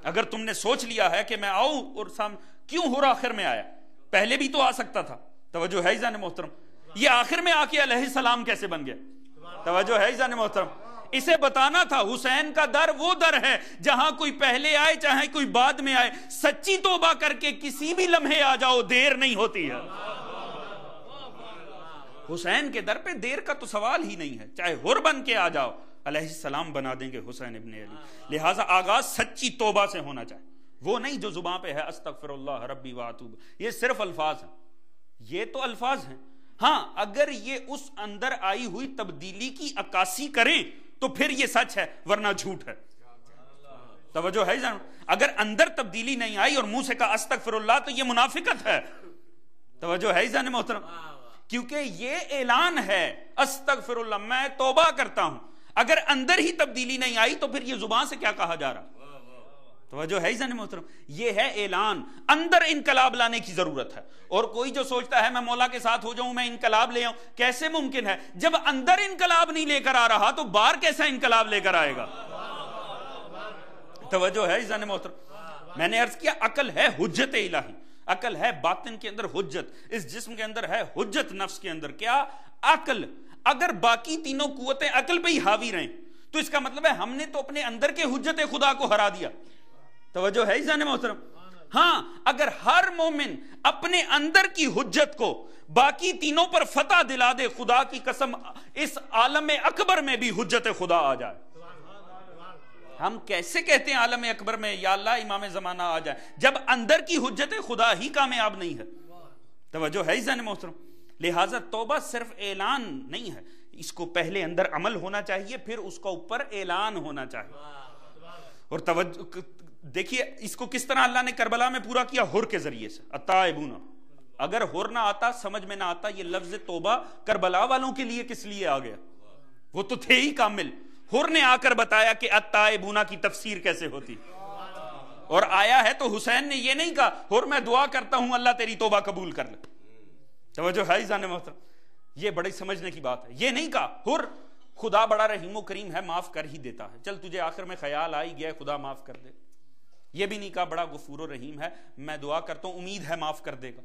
اگر تم نے سوچ لیا ہے کہ میں آؤں اور کیوں ہو رہا آخر میں آیا, پہلے بھی تو آ سکتا تھا. توجہ ہے جان محترم, یہ آخر میں آ کے علیہ السلام کیسے بن گیا؟ توجہ ہے جان محترم, اسے بتانا تھا حسین کا در وہ در ہے جہاں کوئی پہلے آئے چاہے کوئی بعد میں آئے، سچی توبہ کر کے کسی بھی لمحے آ جاؤ، دیر نہیں ہوتی ہے۔ حسین کے در پہ دیر کا تو سوال ہی نہیں ہے، چاہے حر بن کے آ جاؤ، علیہ السلام بنا دیں گے حسین ابن علی۔ لہٰذا آغاز سچی توبہ سے ہونا چاہیے، وہ نہیں جو زبان پہ ہے استغفر اللہ ربی واتوب، یہ صرف الفاظ ہیں، یہ تو الفاظ ہیں۔ ہاں اگر یہ اس اندر آئی ہوئی تبدیلی کی عکاسی کریں تو پھر یہ سچ ہے، ورنہ جھوٹ ہے۔ توجہ ہے جان، اگر اندر تبدیلی نہیں آئی اور منہ سے کہا استغفر اللہ تو یہ منافقت ہے۔ توجہ ہے جان محترم، کیونکہ یہ اعلان ہے استغفر اللہ، میں توبہ کرتا ہوں، اگر اندر ہی تبدیلی نہیں آئی تو پھر یہ زبان سے کیا کہا جا رہا؟ توجہ ہے جان محترم، یہ ہے اعلان، اندر انقلاب لانے کی ضرورت ہے۔ اور کوئی جو سوچتا ہے میں مولا کے ساتھ ہو جاؤں، میں انقلاب لے آؤں، کیسے ممکن ہے؟ جب اندر انقلاب نہیں لے کر آ رہا تو باہر کیسا انقلاب لے کر آئے گا؟ توجہ ہے جان محترم، میں نے عرض کیا عقل ہے حجت الہی، عقل ہے باطن کے اندر حجت، اس جسم کے اندر ہے حجت، نفس کے اندر کیا؟ عقل۔ اگر باقی تینوں قوتیں عقل پہ ہی حاوی رہیں تو اس کا مطلب ہے ہم نے تو اپنے اندر کے حجت خدا کو ہرا دیا۔ توجہ ہے جان محترم، ہاں اگر ہر مومن اپنے اندر کی حجت کو باقی تینوں پر فتح دلا دے، خدا کی قسم اس عالم اکبر میں بھی حجت خدا آ جائے۔ ہم کیسے کہتے ہیں عالم اکبر میں یا اللہ امام زمانہ آ جائے جب اندر کی حجت خدا ہی کامیاب نہیں ہے؟ توجہ ہے جان محترم، لہٰذا توبہ صرف اعلان نہیں ہے، اس کو پہلے اندر عمل ہونا چاہیے، پھر اس کا اوپر اعلان ہونا چاہیے۔ اور توجہ دیکھیے اس کو کس طرح اللہ نے کربلا میں پورا کیا، حر کے ذریعے سے، التائبون۔ اگر حر نہ آتا، سمجھ میں نہ آتا یہ لفظ توبہ کربلا والوں کے لیے کس لیے آ گیا، وہ تو تھے ہی کامل۔ حر نے آ کر بتایا کہ التائبون کی تفسیر کیسے ہوتی، اور آیا ہے تو حسین نے یہ نہیں کہا حر میں دعا کرتا ہوں اللہ تیری توبہ قبول کر لے۔ توجہ ہے جان محترم، یہ بڑی سمجھنے کی بات ہے، یہ نہیں کہا حر خدا بڑا رحیم و کریم ہے معاف کر ہی دیتا ہے، چل تجھے آخر میں خیال آ ہی گیا خدا معاف کر دے، یہ بھی نہیں کہا بڑا غفور و رحیم ہے میں دعا کرتا ہوں امید ہے معاف کر دے گا۔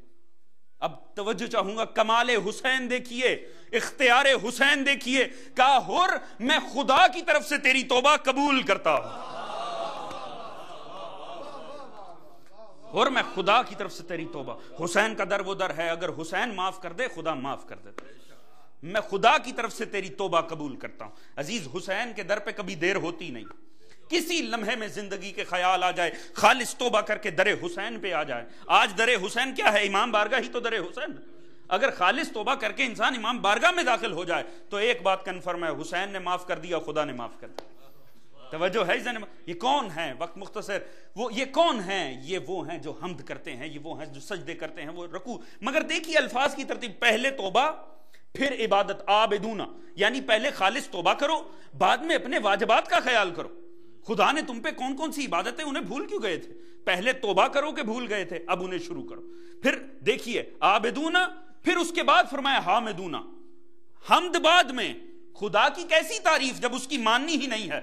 اب توجہ چاہوں گا، کمال حسین دیکھیے، اختیار حسین دیکھیے، کہا حر میں خدا کی طرف سے تیری توبہ قبول کرتا ہوں، اور میں خدا کی طرف سے تیری توبہ۔ حسین کا در وہ در ہے، اگر حسین معاف کر دے خدا معاف کر دیتا، میں خدا کی طرف سے تیری توبہ قبول کرتا ہوں۔ عزیز حسین کے در پہ کبھی دیر ہوتی نہیں، کسی لمحے میں زندگی کے خیال آ جائے، خالص توبہ کر کے در حسین پہ آ جائے۔ آج در حسین کیا ہے؟ امام بارگاہ ہی تو در حسین۔ اگر خالص توبہ کر کے انسان امام بارگاہ میں داخل ہو جائے تو ایک بات کنفرم ہے، حسین نے معاف کر دیا، خدا نے معاف کر دیا۔ توجہ ہے جناب، یہ کون ہیں؟ وقت مختصر، وہ یہ کون ہیں؟ یہ وہ ہیں جو حمد کرتے ہیں، یہ وہ ہیں جو سجدے کرتے ہیں، وہ رکوع۔ مگر دیکھیے الفاظ کی ترتیب، پہلے توبہ پھر عبادت، عابدون، یعنی پہلے خالص توبہ کرو، بعد میں اپنے واجبات کا خیال کرو۔ خدا نے تم پہ کون کون سی عبادتیں انہیں بھول کیوں گئے تھے؟ پہلے توبہ کرو کہ بھول گئے تھے، اب انہیں شروع کرو۔ پھر دیکھیے عابدون، پھر اس کے بعد فرمایا حامدون، حمد بعد میں۔ خدا کی کیسی تعریف جب اس کی ماننی ہی نہیں ہے؟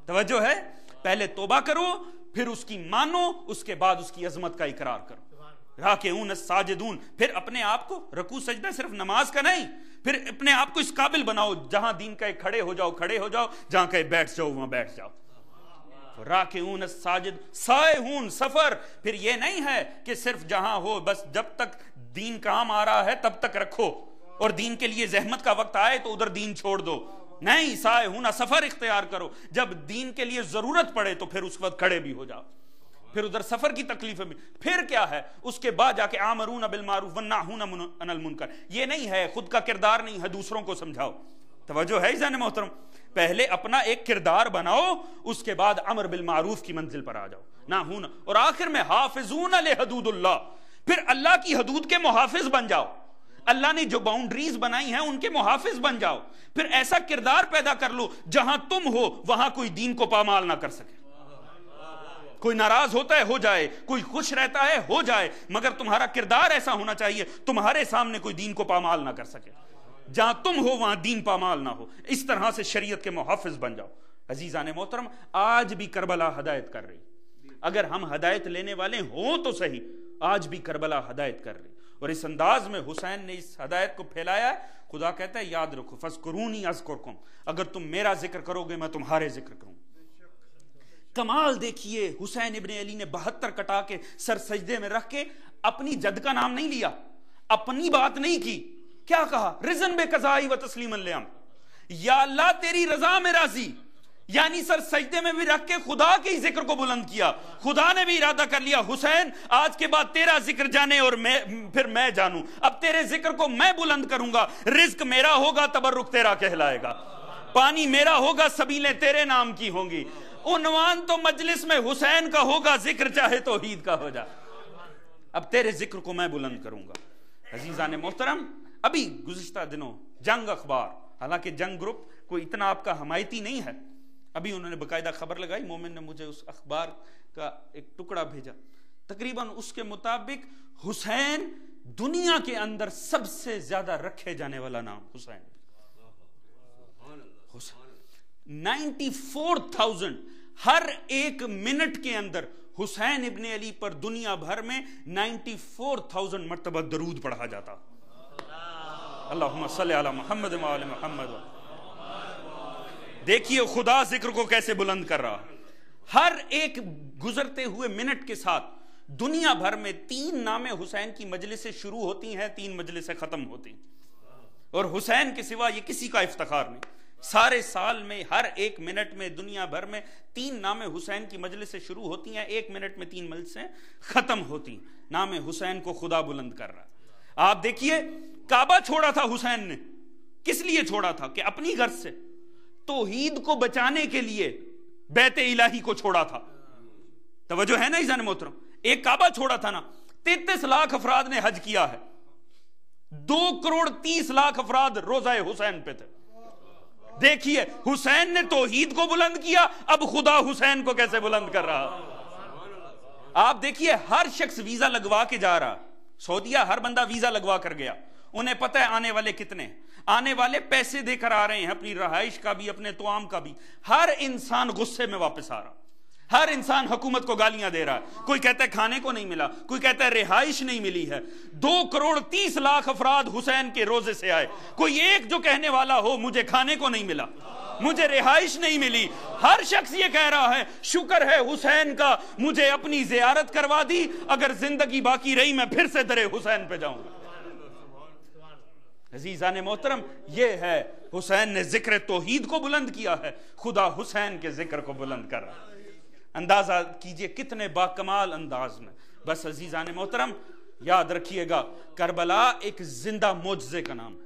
توجہ ہے، پہلے توبہ کرو پھر اس کی مانو، اس کے بعد اس کی عظمت کا اقرار کرو۔ راکعون ساجدون، پھر اپنے آپ کو، رکوع سجدہ صرف نماز کا نہیں، پھر اپنے آپ کو اس قابل بناؤ جہاں دین کہے کھڑے ہو جاؤ کھڑے ہو جاؤ، جہاں کہے بیٹھ جاؤ وہاں بیٹھ جاؤ۔ راکعون ساجد، سائحون سفر، پھر یہ نہیں ہے کہ صرف جہاں ہو بس جب تک دین کام آ رہا ہے تب تک رکھو، اور دین کے لیے زحمت کا وقت آئے تو ادھر دین چھوڑ دو، نہیں، سائحون سفر اختیار کرو، جب دین کے لیے ضرورت پڑے تو پھر اس وقت کھڑے بھی ہو جاؤ، پھر ادھر سفر کی تکلیفیں بھی۔ پھر کیا ہے اس کے بعد جا کے آمرون بالمعروف وناہون عن المنکر، یہ نہیں ہے خود کا کردار نہیں ہے دوسروں کو سمجھاؤ۔ توجہ ہے جان محترم، پہلے اپنا ایک کردار بناؤ، اس کے بعد امر بالمعروف کی منزل پر آ جاؤ، ناہون، اور آخر میں حافظون لحدود اللہ، پھر اللہ کی حدود کے محافظ بن جاؤ، اللہ نے جو باؤنڈریز بنائی ہیں ان کے محافظ بن جاؤ، پھر ایسا کردار پیدا کر لو جہاں تم ہو وہاں کوئی دین کو پامال نہ کر سکے، کوئی ناراض ہوتا ہے ہو جائے، کوئی خوش رہتا ہے ہو جائے، مگر تمہارا کردار ایسا ہونا چاہیے تمہارے سامنے کوئی دین کو پامال نہ کر سکے، جہاں تم ہو وہاں دین پامال نہ ہو، اس طرح سے شریعت کے محافظ بن جاؤ۔ عزیزان محترم، آج بھی کربلا ہدایت کر رہی، اگر ہم ہدایت لینے والے ہوں تو صحیح، آج بھی کربلا ہدایت کر رہی۔ اور اس انداز میں حسین نے اس ہدایت کو پھیلایا ہے. خدا کہتا ہے یاد رکھو فذکرونی اذکرکم، اگر تم میرا ذکر کرو گے میں تمہارے ذکر کروں. کمال دیکھیے، حسین ابن علی نے 72 کٹا کے سر سجدے میں رکھ کے اپنی جد کا نام نہیں لیا، اپنی بات نہیں کی. کیا کہا؟ رضن بے قضائی و تسلیما لام، یا اللہ تیری رضا میں راضی. یعنی سر سجدے میں بھی رکھ کے خدا کے ذکر کو بلند کیا. خدا نے بھی ارادہ کر لیا حسین آج کے بعد تیرا ذکر جانے اور پھر میں جانوں، اب تیرے ذکر کو میں بلند کروں گا. رزق میرا ہوگا، تبرک تیرا کہلائے گا، پانی میرا ہوگا، سبیلیں تیرے نام کی ہوں گی. عنوان تو مجلس میں حسین کا ہوگا، ذکر چاہے توحید کا ہو جائے. اب تیرے ذکر کو میں بلند کروں گا. عزیزان محترم، ابھی گزشتہ دنوں جنگ اخبار، حالانکہ جنگ گروپ کوئی اتنا آپ کا حمایتی نہیں ہے، ابھی انہوں نے باقاعدہ خبر لگائی، مومن نے مجھے اس اخبار کا ایک ٹکڑا بھیجا، تقریباً اس کے مطابق حسین دنیا کے اندر سب سے زیادہ رکھے جانے والا نام حسین. 94,000 ہر ایک منٹ کے اندر حسین ابن علی پر دنیا بھر میں 94,000 مرتبہ درود پڑھا جاتا. اللہم صلی علی محمد و آل محمد. دیکھیے خدا ذکر کو کیسے بلند کر رہا. ہر ایک گزرتے ہوئے منٹ کے ساتھ دنیا بھر میں 3 نام حسین کی مجلسیں شروع ہوتی ہیں، 3 مجلسیں ختم ہوتی ہیں. اور حسین کے سوا یہ کسی کا افتخار نہیں. سارے سال میں ہر ایک منٹ میں دنیا بھر میں 3 نام حسین کی مجلسیں شروع ہوتی ہیں، 1 منٹ میں 3 مجلسیں ختم ہوتی. نام حسین کو خدا بلند کر رہا. آپ دیکھیے کعبہ چھوڑا تھا حسین نے، کس لیے چھوڑا تھا؟ کہ اپنی غرض سے توحید کو بچانے کے لیے بیت الہی کو چھوڑا تھا. توجہ ہے نا عزیزان محترم؟ ایک کعبہ چھوڑا تھا نا. 33 لاکھ افراد نے حج کیا ہے، 2,30,00,000 افراد روزہ حسین پہ تھے. دیکھیے حسین نے توحید کو بلند کیا، اب خدا حسین کو کیسے بلند کر رہا. آپ دیکھیے ہر شخص ویزا لگوا کے جا رہا. سعودیہ ہر بندہ ویزا لگوا کر گیا، انہیں پتہ ہے آنے والے کتنے، آنے والے پیسے دے کر آ رہے ہیں، اپنی رہائش کا بھی، اپنے طعام کا بھی. ہر انسان غصے میں واپس آ رہا، ہر انسان حکومت کو گالیاں دے رہا ہے. کوئی کہتا ہے کھانے کو نہیں ملا، کوئی کہتا ہے رہائش نہیں ملی ہے. 2,30,00,000 افراد حسین کے روزے سے آئے. کوئی ایک جو کہنے والا ہو مجھے کھانے کو نہیں ملا، مجھے رہائش نہیں ملی. ہر شخص یہ کہہ رہا ہے شکر ہے حسین کا، مجھے اپنی زیارت کروا دی، اگر زندگی باقی رہی میں پھر سے درے حسین پہ جاؤں گا. عزیزان محترم، یہ ہے حسین نے ذکر توحید کو بلند کیا ہے، خدا حسین کے ذکر کو بلند کر رہا. اندازہ کیجئے کتنے باکمال انداز میں. بس عزیزان محترم یاد رکھیے گا، کربلا ایک زندہ معجزے کا نام ہے.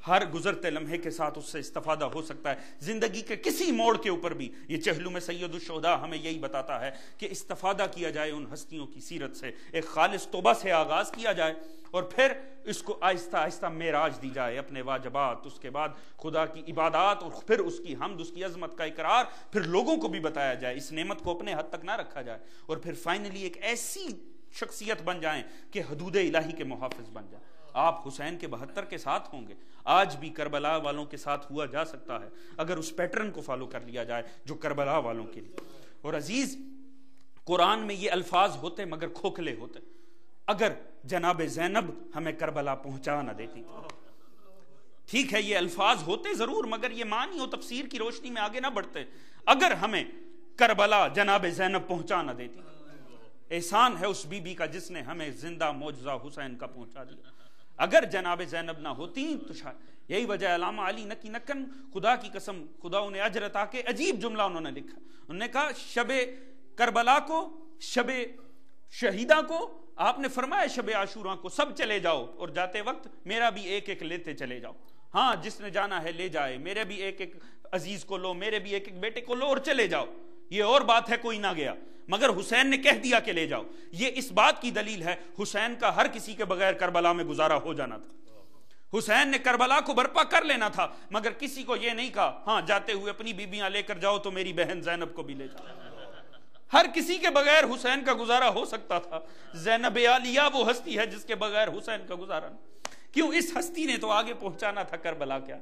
ہر گزرتے لمحے کے ساتھ اس سے استفادہ ہو سکتا ہے. زندگی کے کسی موڑ کے اوپر بھی یہ چہلو میں سید الشہداء ہمیں یہی بتاتا ہے کہ استفادہ کیا جائے ان ہستیوں کی سیرت سے. ایک خالص توبہ سے آغاز کیا جائے اور پھر اس کو آہستہ آہستہ معراج دی جائے، اپنے واجبات، اس کے بعد خدا کی عبادات، اور پھر اس کی حمد، اس کی عظمت کا اقرار، پھر لوگوں کو بھی بتایا جائے. اس نعمت کو اپنے حد تک نہ رکھا جائے، اور پھر فائنلی ایک ایسی شخصیت بن جائیں کہ حدود الہی کے محافظ بن جائیں. آپ حسین کے 72 کے ساتھ ہوں گے، آج بھی کربلا والوں کے ساتھ ہوا جا سکتا ہے اگر اس پیٹرن کو فالو کر لیا جائے جو کربلا والوں کے لیے. اور عزیز، قرآن میں یہ الفاظ ہوتے مگر کھوکھلے ہوتے. اگر جناب زینب ہمیں کربلا پہنچا نہ دیتی، ٹھیک ہے یہ الفاظ ہوتے ضرور مگر یہ معنی و تفسیر کی روشنی میں آگے نہ بڑھتے. اگر ہمیں کربلا جناب زینب پہنچا نہ دیتی، احسان ہے اس بی بی کا جس نے ہمیں زندہ معجزہ حسین کا پہنچا دیا. اگر جناب زینب نہ ہوتی تو شاید یہی وجہ. علامہ علی نکی نکن، خدا کی قسم خدا انہیں اجر عطا کے، عجیب جملہ انہوں نے لکھا. انہوں نے کہا شب کربلا کو، شب شہیدہ کو آپ نے فرمایا شب عاشوراں کو سب چلے جاؤ، اور جاتے وقت میرا بھی ایک ایک لیتے چلے جاؤ. ہاں جس نے جانا ہے لے جائے، میرے بھی ایک ایک عزیز کو لو، میرے بھی ایک ایک بیٹے کو لو اور چلے جاؤ. یہ اور بات ہے کوئی نہ گیا، مگر حسین نے کہہ دیا کہ لے جاؤ. یہ اس بات کی دلیل ہے حسین کا ہر کسی کے بغیر کربلا میں گزارا ہو جانا تھا. حسین نے کربلا کو برپا کر لینا تھا، مگر کسی کو یہ نہیں کہا ہاں جاتے ہوئے اپنی بیویاں لے کر جاؤ تو میری بہن زینب کو بھی لے جاؤ. ہر کسی کے بغیر حسین کا گزارا ہو سکتا تھا. زینب عالیہ وہ ہستی ہے جس کے بغیر حسین کا گزارا نہیں. کیوں؟ اس ہستی نے تو آگے پہنچانا تھا کربلا. کیا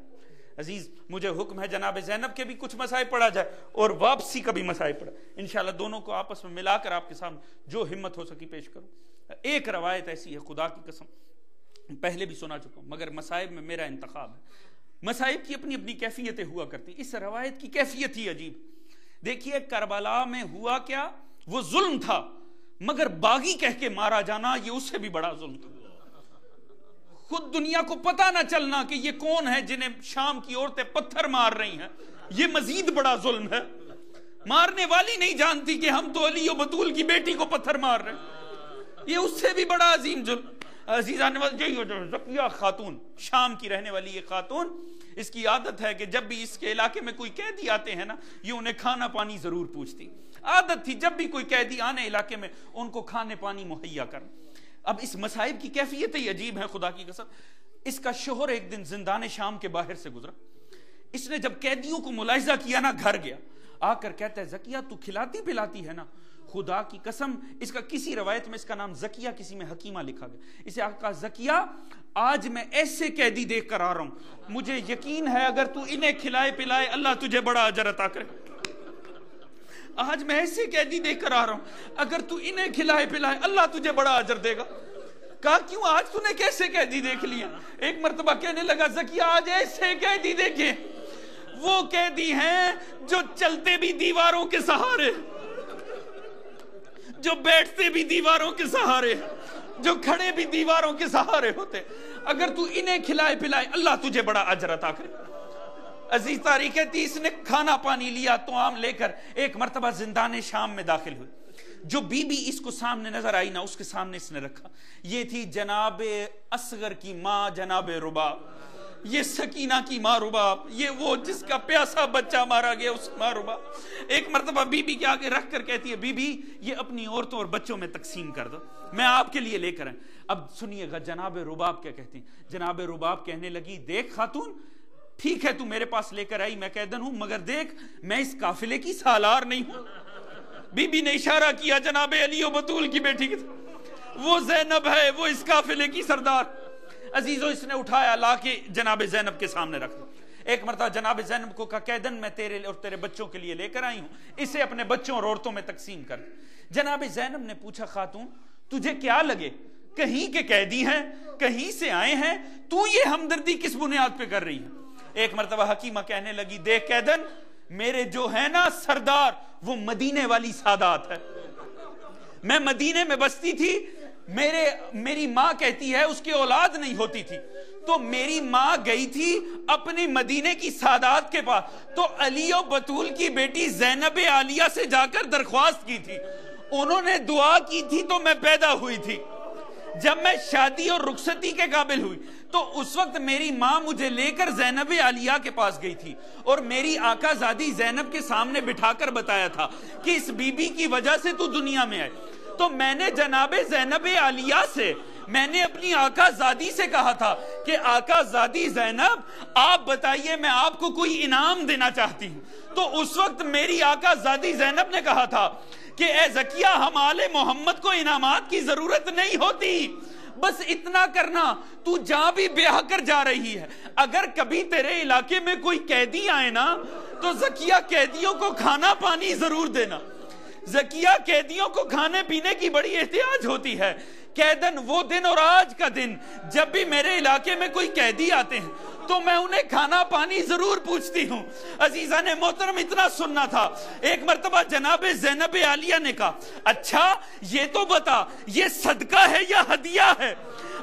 عزیز مجھے حکم ہے جناب زینب کے بھی کچھ مسائب پڑھا جائے اور واپسی کا بھی مسائب پڑھا، انشاءاللہ دونوں کو آپس میں ملا کر آپ کے سامنے جو ہمت ہو سکی پیش کرو۔ ایک روایت ایسی ہے، خدا کی قسم پہلے بھی سنا چکا ہوں، مگر مسائب میں میرا انتخاب ہے۔ مسائب کی اپنی اپنی کیفیتیں ہوا کرتی، اس روایت کی کیفیت ہی عجیب۔ دیکھیے کربلا میں ہوا کیا، وہ ظلم تھا، مگر باغی کہہ کے مارا جانا یہ اس سے بھی بڑا ظلم تھا۔ خود دنیا کو پتہ نہ چلنا کہ یہ کون ہے جنہیں شام کی عورتیں پتھر مار رہی ہیں، یہ مزید بڑا ظلم ہے۔ مارنے والی نہیں جانتی کہ ہم تو علی و بطول کی بیٹی کو پتھر مار رہے ہیں، یہ اس سے بھی بڑا عظیم ظلم۔ عزیزان زکیہ خاتون، شام کی رہنے والی یہ خاتون، اس کی عادت ہے کہ جب بھی اس کے علاقے میں کوئی قیدی آتے ہیں نا، یہ انہیں کھانا پانی ضرور پوچھتی، عادت تھی جب بھی کوئی قیدی آنے علاقے میں ان کو کھانے پانی مہیا کر۔ اب اس مصائب کی کیفیت ہی عجیب ہے، خدا کی قسم۔ اس کا شوہر ایک دن زندان شام کے باہر سے گزرا، اس نے جب قیدیوں کو ملاحظہ کیا نا، گھر گیا، آ کر کہتا ہے زکیہ تو کھلاتی پلاتی ہے نا؟ خدا کی قسم، اس کا کسی روایت میں اس کا نام زکیہ، کسی میں حکیمہ لکھا گیا، اسے آقا زکیہ آج میں ایسے قیدی دیکھ کر آ رہا ہوں، مجھے یقین ہے اگر تو انہیں کھلائے پلائے اللہ تجھے بڑا اجر عطا کرے۔ آج میں ایسے قیدی دیکھ کر آ رہا ہوں، اگر تو انہیں کھلائے پلائے اللہ تجھے بڑا اجر دے گا۔ کہا کیوں، آج تو نے کیسے قیدی دیکھ لیا؟ ایک مرتبہ کہنے لگا زکیہ آج ایسے قیدی دیکھے، وہ قیدی ہیں جو چلتے بھی دیواروں کے سہارے، جو بیٹھتے بھی دیواروں کے سہارے، جو کھڑے بھی دیواروں کے سہارے ہوتے، اگر تو انہیں کھلائے پلائے اللہ تجھے بڑا اجر عطا کرے۔ عزیز تاریخ کہتی اس نے کھانا پانی لیا، طعام لے کر ایک مرتبہ زندان شام میں داخل ہوئی۔ جو بی بی اس کو سامنے نظر آئی نا، اس کے سامنے اس نے رکھا، یہ تھی جناب اصغر کی ماں جناب رباب، یہ سکینہ کی ماں رباب، یہ وہ جس کا پیاسا بچہ مارا گیا اس ماں رباب۔ ایک مرتبہ بی بی کے آگے رکھ کر کہتی ہے بی بی یہ اپنی عورتوں اور بچوں میں تقسیم کر دو، میں آپ کے لیے لے کر آئیں۔ اب سنیے گا جناب رباب کیا کہتی ہیں۔ جناب رباب کہنے لگی دیکھ خاتون، ٹھیک ہے تو میرے پاس لے کر آئی، میں قیدن ہوں، مگر دیکھ میں اس قافلے کی سالار نہیں ہوں۔ بی بی نے اشارہ کیا جناب علی و بطول کی بیٹی کی، وہ زینب ہے، وہ اس قافلے کی سردار۔ عزیزو اس نے اٹھایا، لا کے جناب زینب کے سامنے رکھ دیا۔ ایک مرتبہ جناب زینب کو کہا قیدن میں تیرے اور تیرے بچوں کے لیے لے کر آئی ہوں، اسے اپنے بچوں اور عورتوں میں تقسیم کر۔ جناب زینب نے پوچھا خاتون تجھے کیا لگے، کہیں کے قیدی ہیں، کہیں سے آئے ہیں، تو یہ ہمدردی کس بنیاد پہ کر رہی ہے؟ ایک مرتبہ حکیمہ کہنے لگی دیکھ قیدن، میرے جو ہے نا سردار وہ مدینے والی سادات ہے، میں مدینے میں بستی تھی، میری ماں کہتی ہے اس کی اولاد نہیں ہوتی تھی، تو میری ماں گئی تھی اپنی مدینے کی سادات کے پاس، تو علی و بطول کی بیٹی زینب عالیہ سے جا کر درخواست کی تھی، انہوں نے دعا کی تھی تو میں پیدا ہوئی تھی۔ جب میں شادی اور رخصتی کے قابل ہوئی تو اس وقت میری ماں مجھے لے کر زینب عالیہ کے پاس گئی تھی، اور میری آقا زادی زینب کے سامنے بٹھا کر بتایا تھا کہ اس بی بی کی وجہ سے تو دنیا میں آئے، تو میں نے جناب زینب عالیہ سے، میں نے اپنی آقا زادی سے کہا تھا کہ آقا زادی زینب آپ بتائیے میں آپ کو کوئی انعام دینا چاہتی ہوں، تو اس وقت میری آقا زادی زینب نے کہا تھا کہ اے زکیہ ہم آل محمد کو انعامات کی ضرورت نہیں ہوتی، بس اتنا کرنا تو جہاں بھی بیاہ کر جا رہی ہے، اگر کبھی تیرے علاقے میں کوئی قیدی آئے نا تو زکیہ قیدیوں کو کھانا پانی ضرور دینا۔ زکیہ قیدیوں کو کھانے پینے کی بڑی احتیاج ہوتی ہے۔ قیدن وہ دن اور آج کا دن جب بھی میرے علاقے میں کوئی قیدی آتے ہیں تو میں انہیں کھانا پانی ضرور پوچھتی ہوں۔ عزیزان محترم اتنا سننا تھا۔ ایک مرتبہ جناب زینب عالیہ نے کہا اچھا یہ تو بتا یہ صدقہ ہے یا ہدیہ ہے؟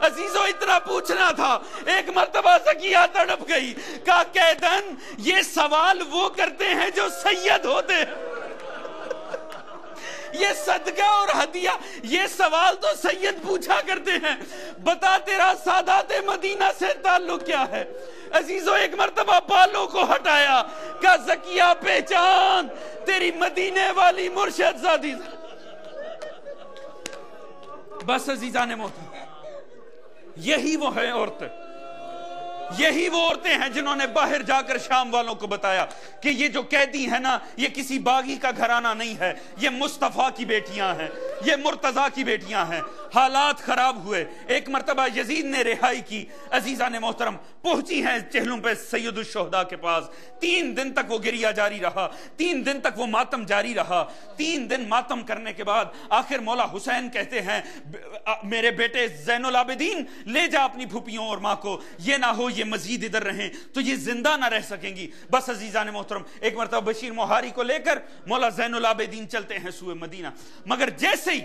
عزیزو اتنا پوچھنا تھا۔ ایک مرتبہ زکیہ تڑپ گئی، کہا قیدن یہ سوال وہ کرتے ہیں جو سید ہوتے ہیں، یہ صدقہ اور ہدیہ یہ سوال تو سید پوچھا کرتے ہیں، بتا تیرا سادات مدینہ سے تعلق کیا ہے؟ عزیزو ایک مرتبہ بالوں کو ہٹایا، کہا زکیہ پہچان تیری مدینے والی مرشد زادی۔ بس عزیزان محترم یہی وہ ہے عورتیں، یہی وہ عورتیں ہیں جنہوں نے باہر جا کر شام والوں کو بتایا کہ یہ جو قیدی ہیں نا یہ کسی باغی کا گھرانہ نہیں ہے، یہ مصطفیٰ کی بیٹیاں ہیں۔ یہ مرتضیٰ کی بیٹیاں ہیں. حالات خراب ہوئے, ایک مرتبہ یزید نے رہائی کی. عزیزان محترم, پہنچی ہیں چہلوں پہ سید الشہداء کے پاس. 3 دن تک وہ گریہ جاری رہا, 3 دن تک وہ ماتم جاری رہا. 3 دن ماتم کرنے کے بعد آخر مولا حسین کہتے ہیں میرے بیٹے زین العابدین لے جا اپنی پھوپھیوں اور ماں کو, یہ نہ ہو یہ مزید ادھر رہیں تو یہ زندہ نہ رہ سکیں گی. بس عزیزان محترم, ایک مرتبہ بشیر مہاری کو لے کر مولا زین العابدین چلتے ہیں سوئے مدینہ. مگر جیسے ہی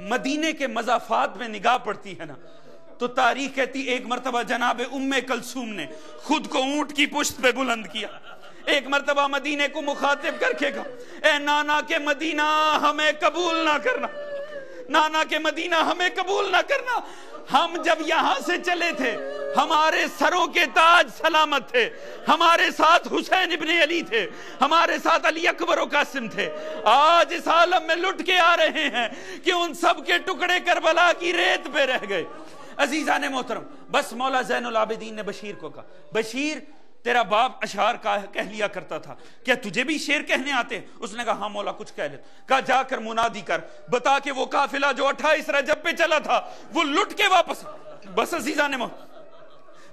مدینے کے مضافات میں نگاہ پڑتی ہے نا, تو تاریخ کہتی ایک مرتبہ جناب ام کلثوم نے خود کو اونٹ کی پشت پہ بلند کیا. ایک مرتبہ مدینے کو مخاطب کر کے کہا, اے نانا کے مدینہ ہمیں قبول نہ کرنا, نانا کے مدینہ ہمیں قبول نہ کرنا. ہم جب یہاں سے چلے تھے ہمارے سروں کے تاج سلامت تھے, ہمارے ساتھ حسین ابن علی تھے, ہمارے ساتھ علی اکبر و قاسم تھے. آج اس عالم میں لٹ کے آ رہے ہیں کہ ان سب کے ٹکڑے کربلا کی ریت پہ رہ گئے. عزیزان محترم, بس مولا زین العابدین نے بشیر کو کہا, بشیر تیرا باپ اشعار کہہ لیا کرتا تھا, کیا تجھے بھی شعر کہنے آتے؟ اس نے کہا ہاں مولا کچھ کہہ لے. کہا جا کر منادی کر, بتا کہ وہ قافلہ جو 28 رجب پہ چلا تھا وہ لٹ کے واپس. بس عزیزان محترم,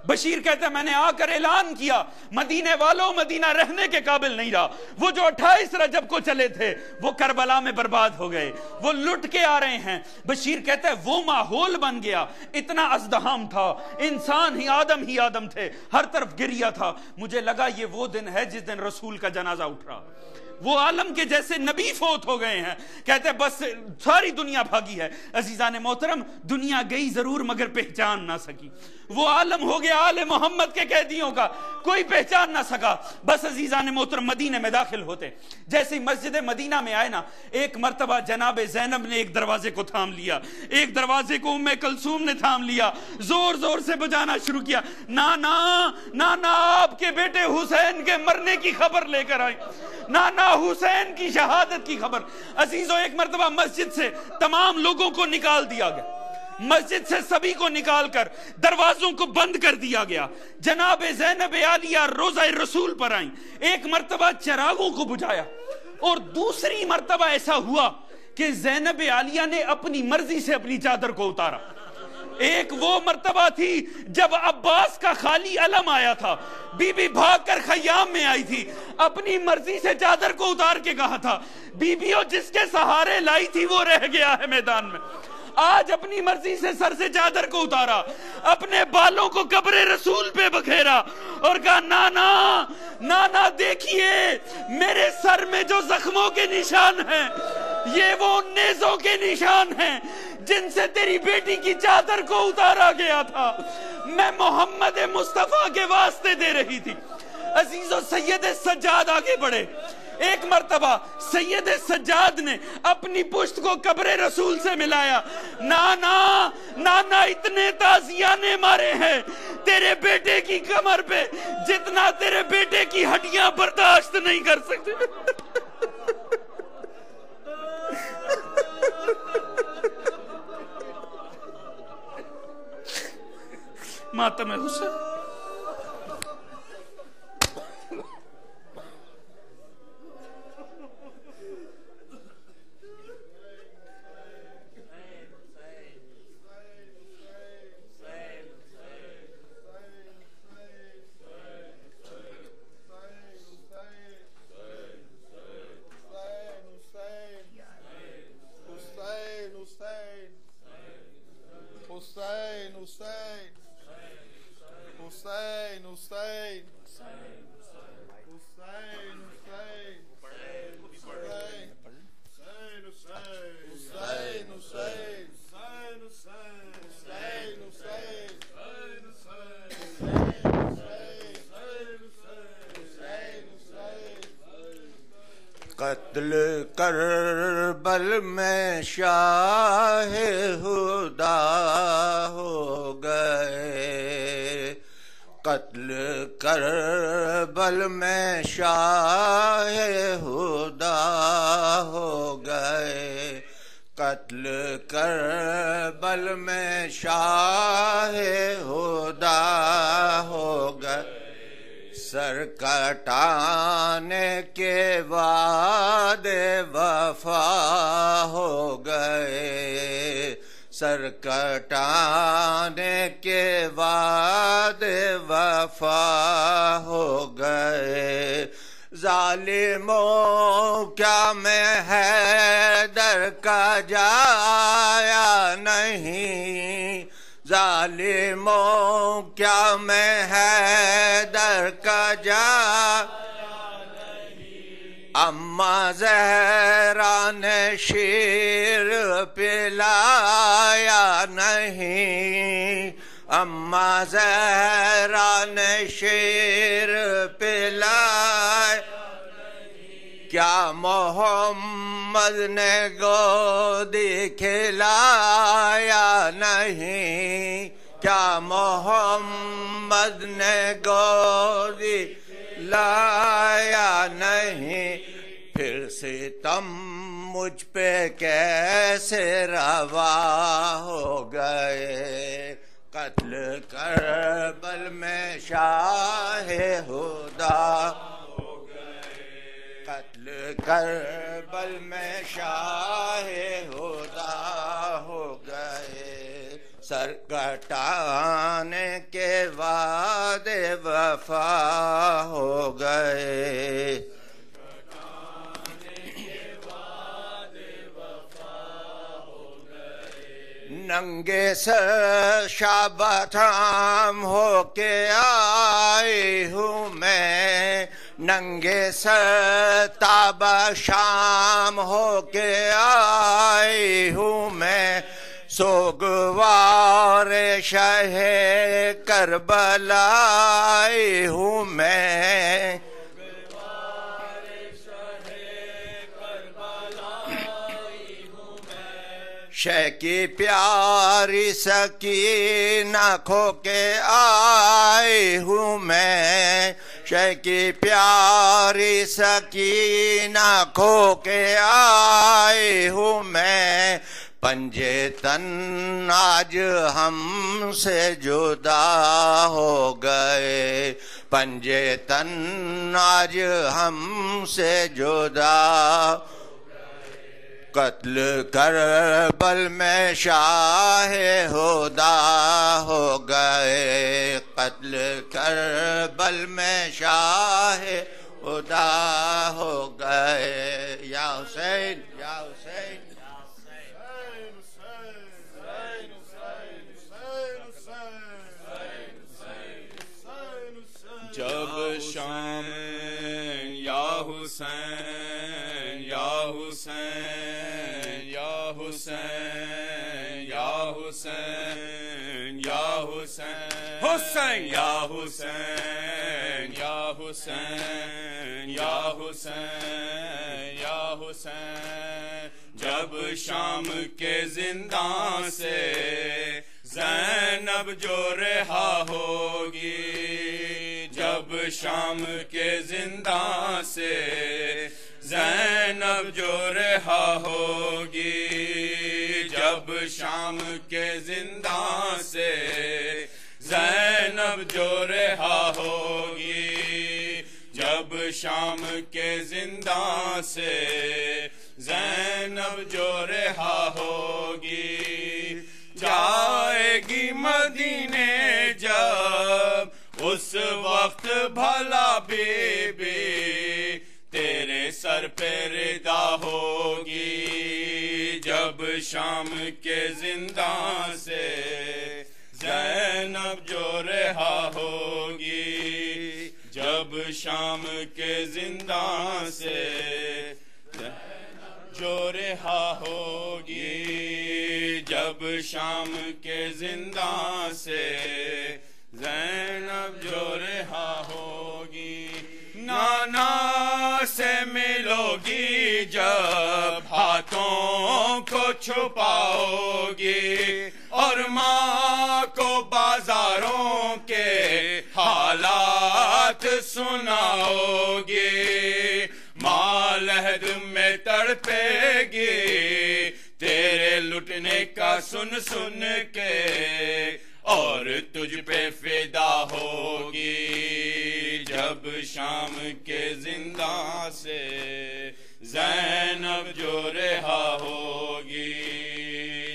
بشیر کہتا ہے میں نے آ کر اعلان کیا مدینے والوں مدینہ رہنے کے قابل نہیں رہا. وہ جو 28 رجب کو چلے تھے وہ کربلا میں برباد ہو گئے, وہ لٹ کے آ رہے ہیں. بشیر کہتا ہے وہ ماحول بن گیا, اتنا ازدحام تھا, انسان ہی آدم تھے, ہر طرف گریہ تھا. مجھے لگا یہ وہ دن ہے جس دن رسول کا جنازہ اٹھ رہا, وہ عالم کے جیسے نبی فوت ہو گئے ہیں. کہتے ہیں بس ساری دنیا بھاگی ہے. عزیزان محترم, دنیا گئی ضرور مگر پہچان نہ سکی. وہ عالم ہو گیا آل محمد کے قیدیوں کا, کوئی پہچان نہ سکا. بس عزیزان محترم, مدینے میں داخل ہوتے جیسے ہی مسجد مدینہ میں آئے نا, ایک مرتبہ جناب زینب نے ایک دروازے کو تھام لیا, ایک دروازے کو ام کلثوم نے تھام لیا, زور زور سے بجانا شروع کیا, نانا نانا آپ کے بیٹے حسین کے مرنے کی خبر لے کر آئے, نانا حسین کی شہادت کی خبر. عزیزوں, ایک مرتبہ مسجد سے تمام لوگوں کو نکال دیا گیا, مسجد سے سبھی کو نکال کر دروازوں کو بند کر دیا گیا. جناب زینب عالیہ روضہ رسول پر آئیں, ایک مرتبہ چراغوں کو بجھایا, اور دوسری مرتبہ ایسا ہوا کہ زینب عالیہ نے اپنی مرضی سے اپنی چادر کو اتارا. ایک وہ مرتبہ تھی جب عباس کا خالی علم آیا تھا, بی بی بھاگ کر خیام میں آئی تھی, اپنی مرضی سے چادر کو اتار کے کہا تھا بیبیوں جس کے سہارے لائی تھی وہ رہ گیا ہے میدان میں. آج اپنی مرضی سے سر سے چادر کو اتارا, اپنے بالوں کو قبر رسول پہ بکھیرا اور کہا نانا نانا دیکھیے میرے سر میں جو زخموں کے نشان ہیں یہ وہ نیزوں کے نشان ہیں جن سے تیری بیٹی کی چادر کو اتارا گیا تھا, میں محمد مصطفیٰ کے واسطے دے رہی تھی. عزیزو, سید سجاد آگے بڑھے. ایک مرتبہ سید سجاد نے اپنی پشت کو قبر رسول سے ملایا, نانا نانا اتنے تازیانے مارے ہیں تیرے بیٹے کی کمر پہ جتنا تیرے بیٹے کی ہڈیاں برداشت نہیں کر سکتے. ماتم حسین. قتل کربل میں شاہ ہدا ہو گئے, قتل کربل میں شاہ ہدا ہو گئے, قتل کربل میں شاہ ہدا ہو گئے. سر کٹانے کے بعد وفا ہو گئے، سر کٹانے کے بعد وفا ہو گئے، ظالموں کیا میں حیدر کا جایا نہیں، ظالموں کیا میں حیدر کا جایا نہیں، اماں زہرا نے شیر پلایا نہیں، اماں زہرا نے شیر پلایا نہیں، کیا محمد نے گودی کھلایا نہیں، کیا محمد نے گودی لایا نہیں، پھر ستم مجھ پہ کیسے روا ہو گئے، قتل کربل میں شاہ ہدا ہو گئے، قتل کربل میں شاہ ہدا ہو گئے، سر کٹانے کے بعد وفا ہو گئے، ننگے سر شابتام ہو کے آئی ہوں میں، ننگے سر تابہ شام ہو کے آئی ہوں میں، سوگوار شہ کربلا آئی ہوں میں، شہ کی پیاری سکینہ کھو کے آئی ہوں میں، شہ کی پیاری سکینہ کھو کے آئی ہوں میں، پنجے تن آج ہم سے جدا ہو گئے، پنجے تن آج ہم سے جدا، قتل کربل میں شاہ ہدا ہو گئے، قتل کربل میں شاہ ہدا ہو گئے، یا حسین یا حسین، جب شام یا حسین یا حسین یا حسین یا حسین یا حسین حسین یا حسین یا حسین یا حسین یا حسین، جب شام کے زندان سے زینب جو رہا ہوگی، جب شام کے زندان سے زینب جو رہا ہوگی، جب شام کے زندان سے زینب جو رہا ہوگی، جب شام کے زندان سے زینب جو رہا ہوگی، جائے گی مدینے جب اس وقت بھلا بی بی تیرے سر پہ ردا ہوگی، جب شام کے زندان سے زینب جو رہا ہوگی، جب شام کے زندان سے جو رہا ہوگی، جب شام کے زندان سے زینب جو رہا ہوگی، نانا سے ملو گی جب ہاتھوں کو چھپاؤ گی، اور ماں کو بازاروں کے حالات سناؤ گی، ماں لہد میں تڑپے گی تیرے لٹنے کا سن سن کے، اور تجھ پہ فدا ہوگی جب شام کے زنداں سے زینب جو رہا ہوگی،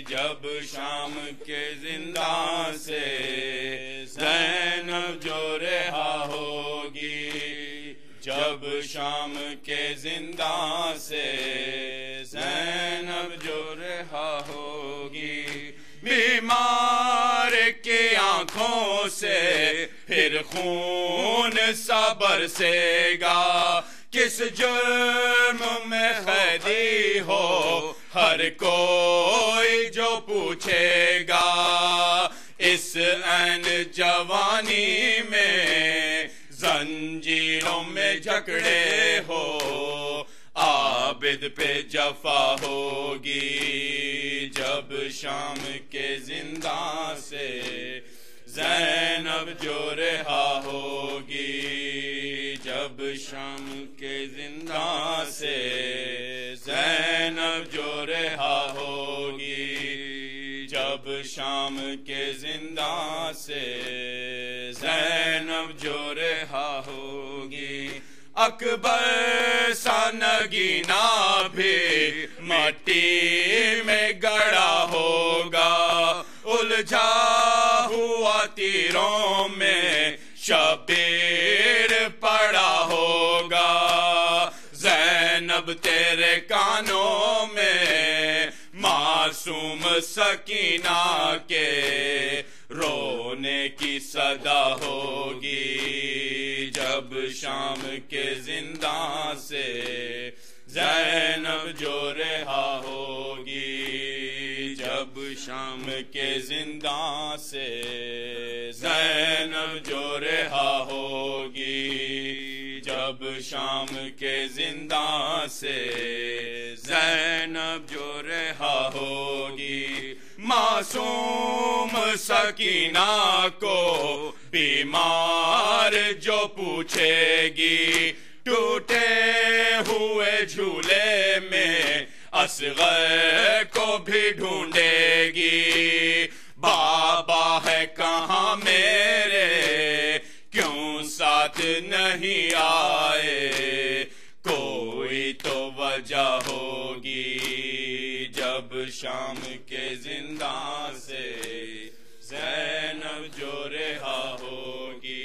جب شام کے زنداں سے زینب جو رہا ہوگی، جب شام کے زنداں سے زینب جو رہا ہوگی، بیمار کی آنکھوں سے پھر خون سا برسے گا، کس جرم میں قیدی ہو ہر کوئی جو پوچھے گا، اس عین جوانی میں زنجیروں میں جکڑے ہو، عابد پہ جفا ہوگی، جب شام کے زنداں سے زینب جو رہا ہوگی، جب شام کے زنداں سے زینب جو رہا ہوگی، جب شام کے زنداں سے زینب جو رہا ہوگی، اکبر سا نگینا بھی مٹی میں گڑا ہوگا، الجھا ہوا تیروں میں شبیر پڑا ہوگا، زینب تیرے کانوں میں معصوم سکینہ کے رونے کی صدا ہوگی، جب شام کے زنداں سے زینب جو رہا ہوگی، جب شام کے زنداں سے زینب جو رہا ہوگی، جب شام کے زنداں سے زینب جو رہا ہوگی، معصوم سکینہ کو بیمار جو پوچھے گی، ٹوٹے ہوئے جھولے میں اصغر کو بھی ڈھونڈے گی، بابا ہے کہاں میرے کیوں ساتھ نہیں آئے، کوئی تو وجہ ہوگی، جب شام کے زنداں سے زینب جو رہا ہوگی،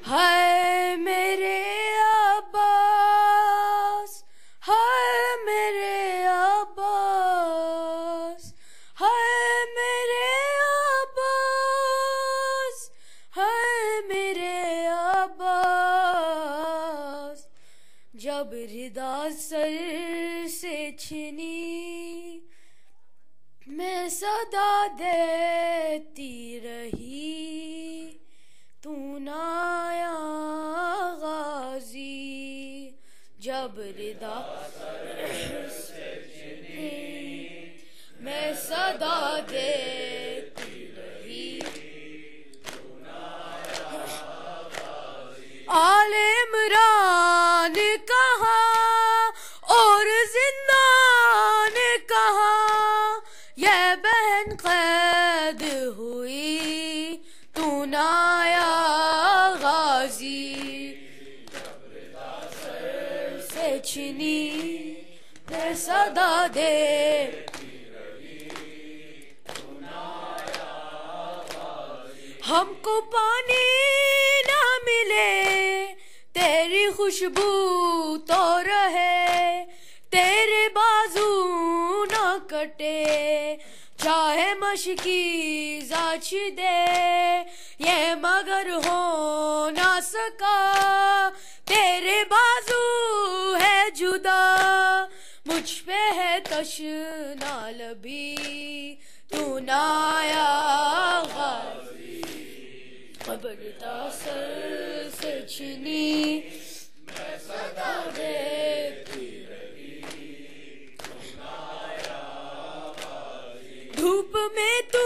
ہائے میرے عباس، ہائے میرے عباس، ہائے میرے عباس، ہائے میرے عباس، جب ردا سر سے چھنی میں صدا دیتی رہی، تو نہ آیا غازی، جب ردا سے چھنی میں صدا دیتی رہی، تو نہ آیا غازی، آل عمران کہاں اور زندان کہاں، یہ بہن قید ہوئی تو نہ آیا غازی، جب ردا سر سے چھنی میں صدا دیتی رہی، تو نہ آیا غازی، ہم کو پانی نہ ملے تیری خوشبو تو رہے، تیرے بازو نہ کٹے چاہے مشکی زاچ دے، یہ مگر ہو نہ سکا، تیرے بازو ہے جدا، مجھ پہ ہے تشنا لبی، تو نہ آیا غازی، ردا سر سے چھنی میں صدا دیتی رہی، تو نہ آیا غازی، دھوپ میں تو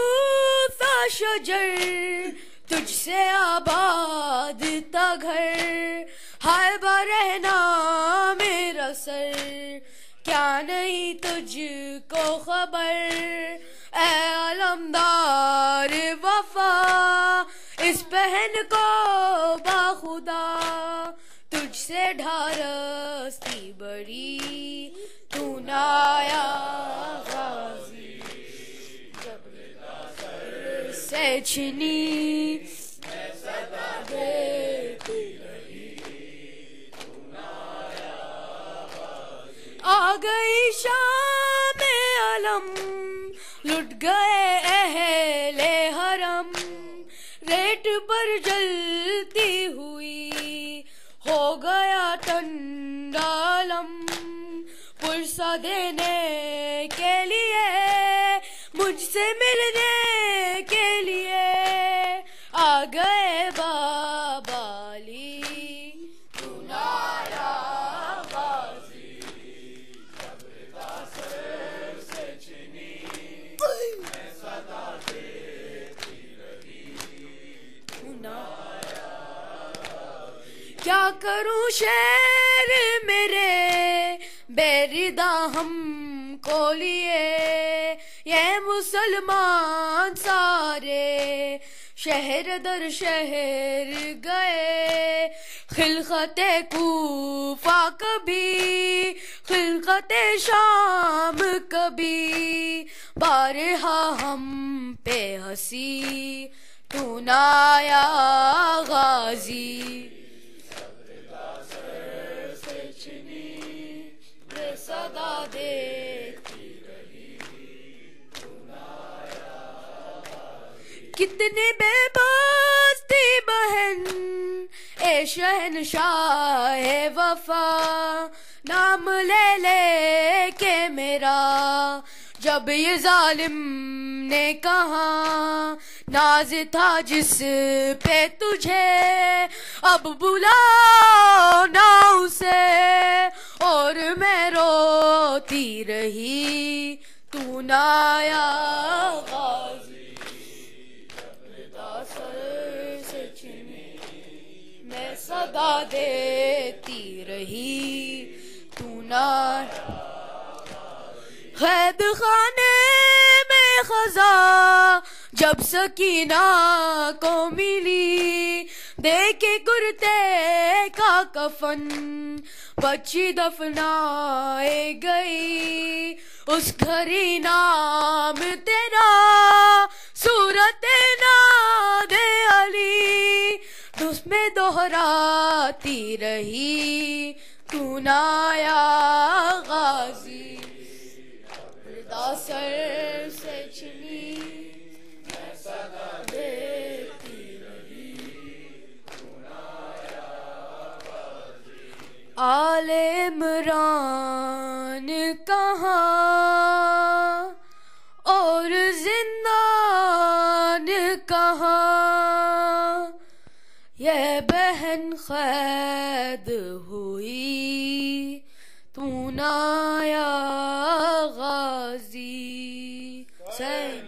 تھا حجر تجھ سے آباد تا گھر ہائے با رہنا میرا سر کیا نہیں تجھ کو خبر اے علمدار وفا اس بہن کو باخدا تجھ سے ڈھارستی بڑی تو نہ آیا غازی جب رضا سر سے چھنی میں صدا دیتی رہی تو نہ آیا غازی آ گئی شام علم لٹ گئے اہل حرم ریٹ پر جلتی ہوئی ہو گیا ٹھنڈا علم پرسہ دینے کے لیے مجھ سے ملنے کے لیے آ گئے بابا علی تو نہ آیا غازی جب رضا سر سے چھنی میں صدا دیتی رہی تو نہ آیا کیا کروں شعر میرے بے ردا ہم کو لیے یہ مسلمان سارے شہر در شہر گئے خلقت کوفہ کبھی خلقت شام کبھی بارہا ہم پہ ہنسی تو نہ آیا غازی صدا دیتی رہی تو نہ آیا کتنی بے بس تھی بہن اے شہنشاہ وفا نام لے لے کے میرا جب یہ ظالم نے کہا ناز تھا جس پہ تجھے اب بلا نہ اسے اور میں روتی رہی تو نہ آیا غازی جب رضا سر سے چھنی میں صدا دیتی رہی تو نہ آیا قید خانے میں خزاں جب سکینہ کو ملی دیکھے کرتے کا کفن بچی دفنائے گئی اس گھری نام تیرا صورت ناد علی اس میں دہراتی رہی تو نہ آیا غازی رضا سر سے چھنی میں صدا دیتی رہی تو نہ آیا غازی آل عمران کہاں اور زندان کہاں یہ بہن قید ہوئی تو نہ آیا غازی حسین